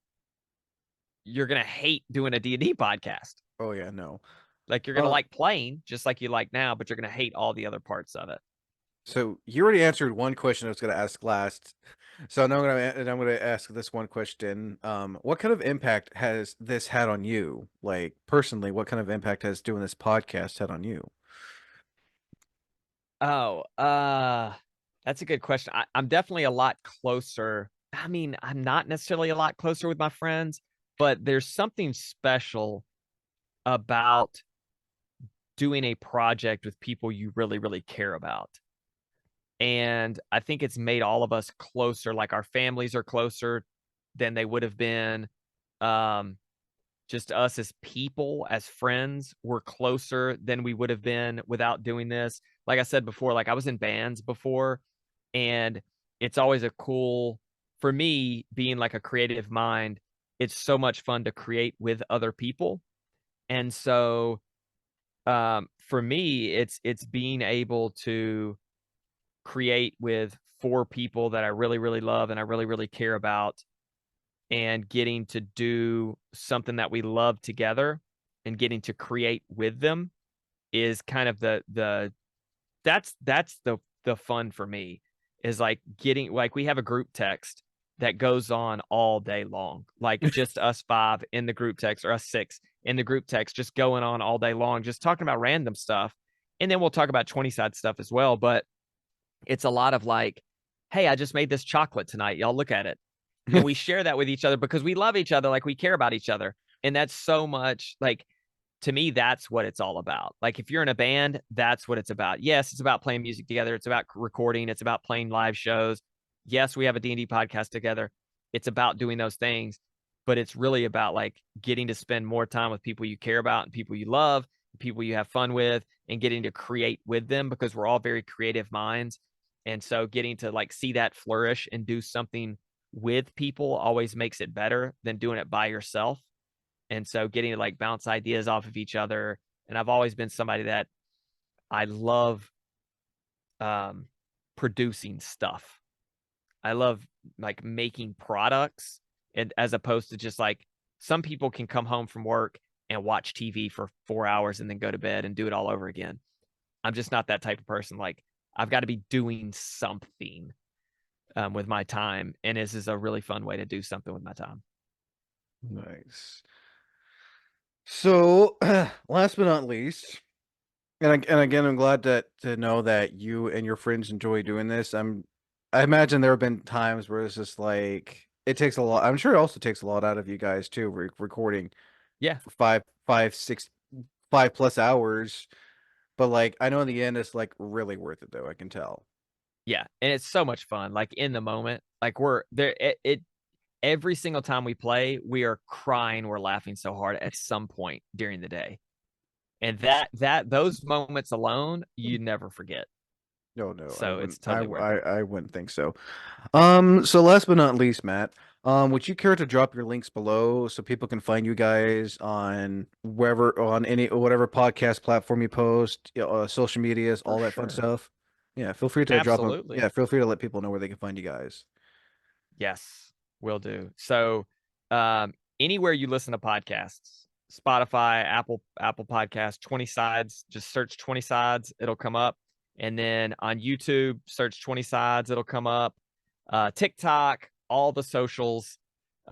going to hate doing a D&D podcast. Oh yeah, no. Like, you're going to like playing just like you like now, but you're going to hate all the other parts of it. So you already answered one question I was going to ask last. So now I'm going to ask this one question. What kind of impact has this had on you? Like, personally, what kind of impact has doing this podcast had on you? Oh, that's a good question. I'm definitely a lot closer. I mean, I'm not necessarily a lot closer with my friends, but there's something special about doing a project with people you really, really care about. And I think it's made all of us closer. Like, our families are closer than they would have been. Just us as people, as friends, we're closer than we would have been without doing this. Like I said before, like, I was in bands before, and it's always for me, being like a creative mind, it's so much fun to create with other people. And so, for me, it's being able to create with 4 people that I really, really love and I really, really care about, and getting to do something that we love together and getting to create with them is kind of that's the fun for me, is like getting, like, we have a group text that goes on all day long, like just us 5 in the group text, or us 6 in the group text, just going on all day long, just talking about random stuff. And then we'll talk about 20-side stuff as well. But it's a lot of like, hey, I just made this chocolate tonight. Y'all look at it. And we share that with each other because we love each other. Like, we care about each other. And that's so much, like, to me, that's what it's all about. Like, if you're in a band, that's what it's about. Yes, it's about playing music together. It's about recording. It's about playing live shows. Yes, we have a D&D podcast together. It's about doing those things, but it's really about like getting to spend more time with people you care about and people you love, people you have fun with, and getting to create with them, because we're all very creative minds. And so getting to like see that flourish and do something with people always makes it better than doing it by yourself. And so getting to like bounce ideas off of each other. And I've always been somebody that I love producing stuff. I love like making products, and as opposed to just like, some people can come home from work and watch TV for 4 hours and then go to bed and do it all over again. I'm just not that type of person. Like, I've got to be doing something with my time. And this is a really fun way to do something with my time. Nice. So, last but not least, and again, I'm glad to know that you and your friends enjoy doing this. I imagine there have been times where it's just like it takes a lot. I'm sure it also takes a lot out of you guys too, recording. Yeah. For 5+ hours. But like, I know in the end, it's like really worth it though. I can tell. Yeah. And it's so much fun. Like, in the moment, like, we're there. Every single time we play, we are crying. We're laughing so hard at some point during the day. And those moments alone, you never forget. No, So I it's totally worth it. I wouldn't think so. So last but not least, Matt, Would you care to drop your links below so people can find you guys on wherever, on any, whatever podcast platform you post, social medias, all that fun sure. stuff? Yeah, feel free to drop them. Absolutely. Yeah, feel free to let people know where they can find you guys. Yes, will do. So, anywhere you listen to podcasts, Spotify, Apple Podcasts, 20 Sides, just search 20 Sides, it'll come up. And then on YouTube, search 20 Sides, it'll come up. TikTok, all the socials,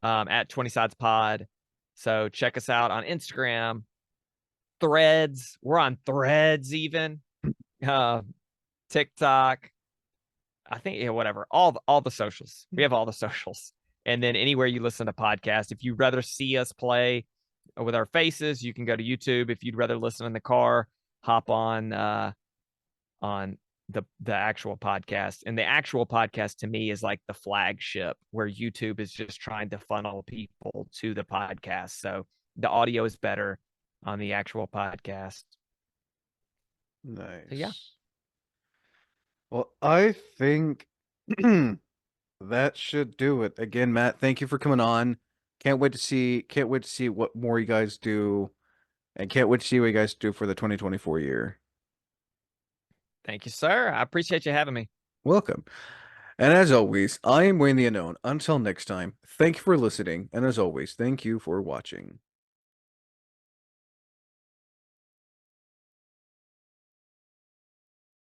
at 20 Sides Pod. So check us out on Instagram, Threads. We're on Threads even. TikTok. I think, yeah, whatever. All the socials. We have all the socials. And then anywhere you listen to podcasts, if you'd rather see us play with our faces, you can go to YouTube. If you'd rather listen in the car, hop on the actual podcast. And the actual podcast to me is like the flagship, where YouTube is just trying to funnel people to the podcast. So the audio is better on the actual podcast. Nice. yeah. Well, I think that should do it. Again, Matt, thank you for coming on. Can't wait to see what more you guys do, and can't wait to see what you guys do for the 2024 year. Thank you, sir. I appreciate you having me. Welcome. And as always, I am Wayne the Unknown. Until next time, thank you for listening, and as always, thank you for watching.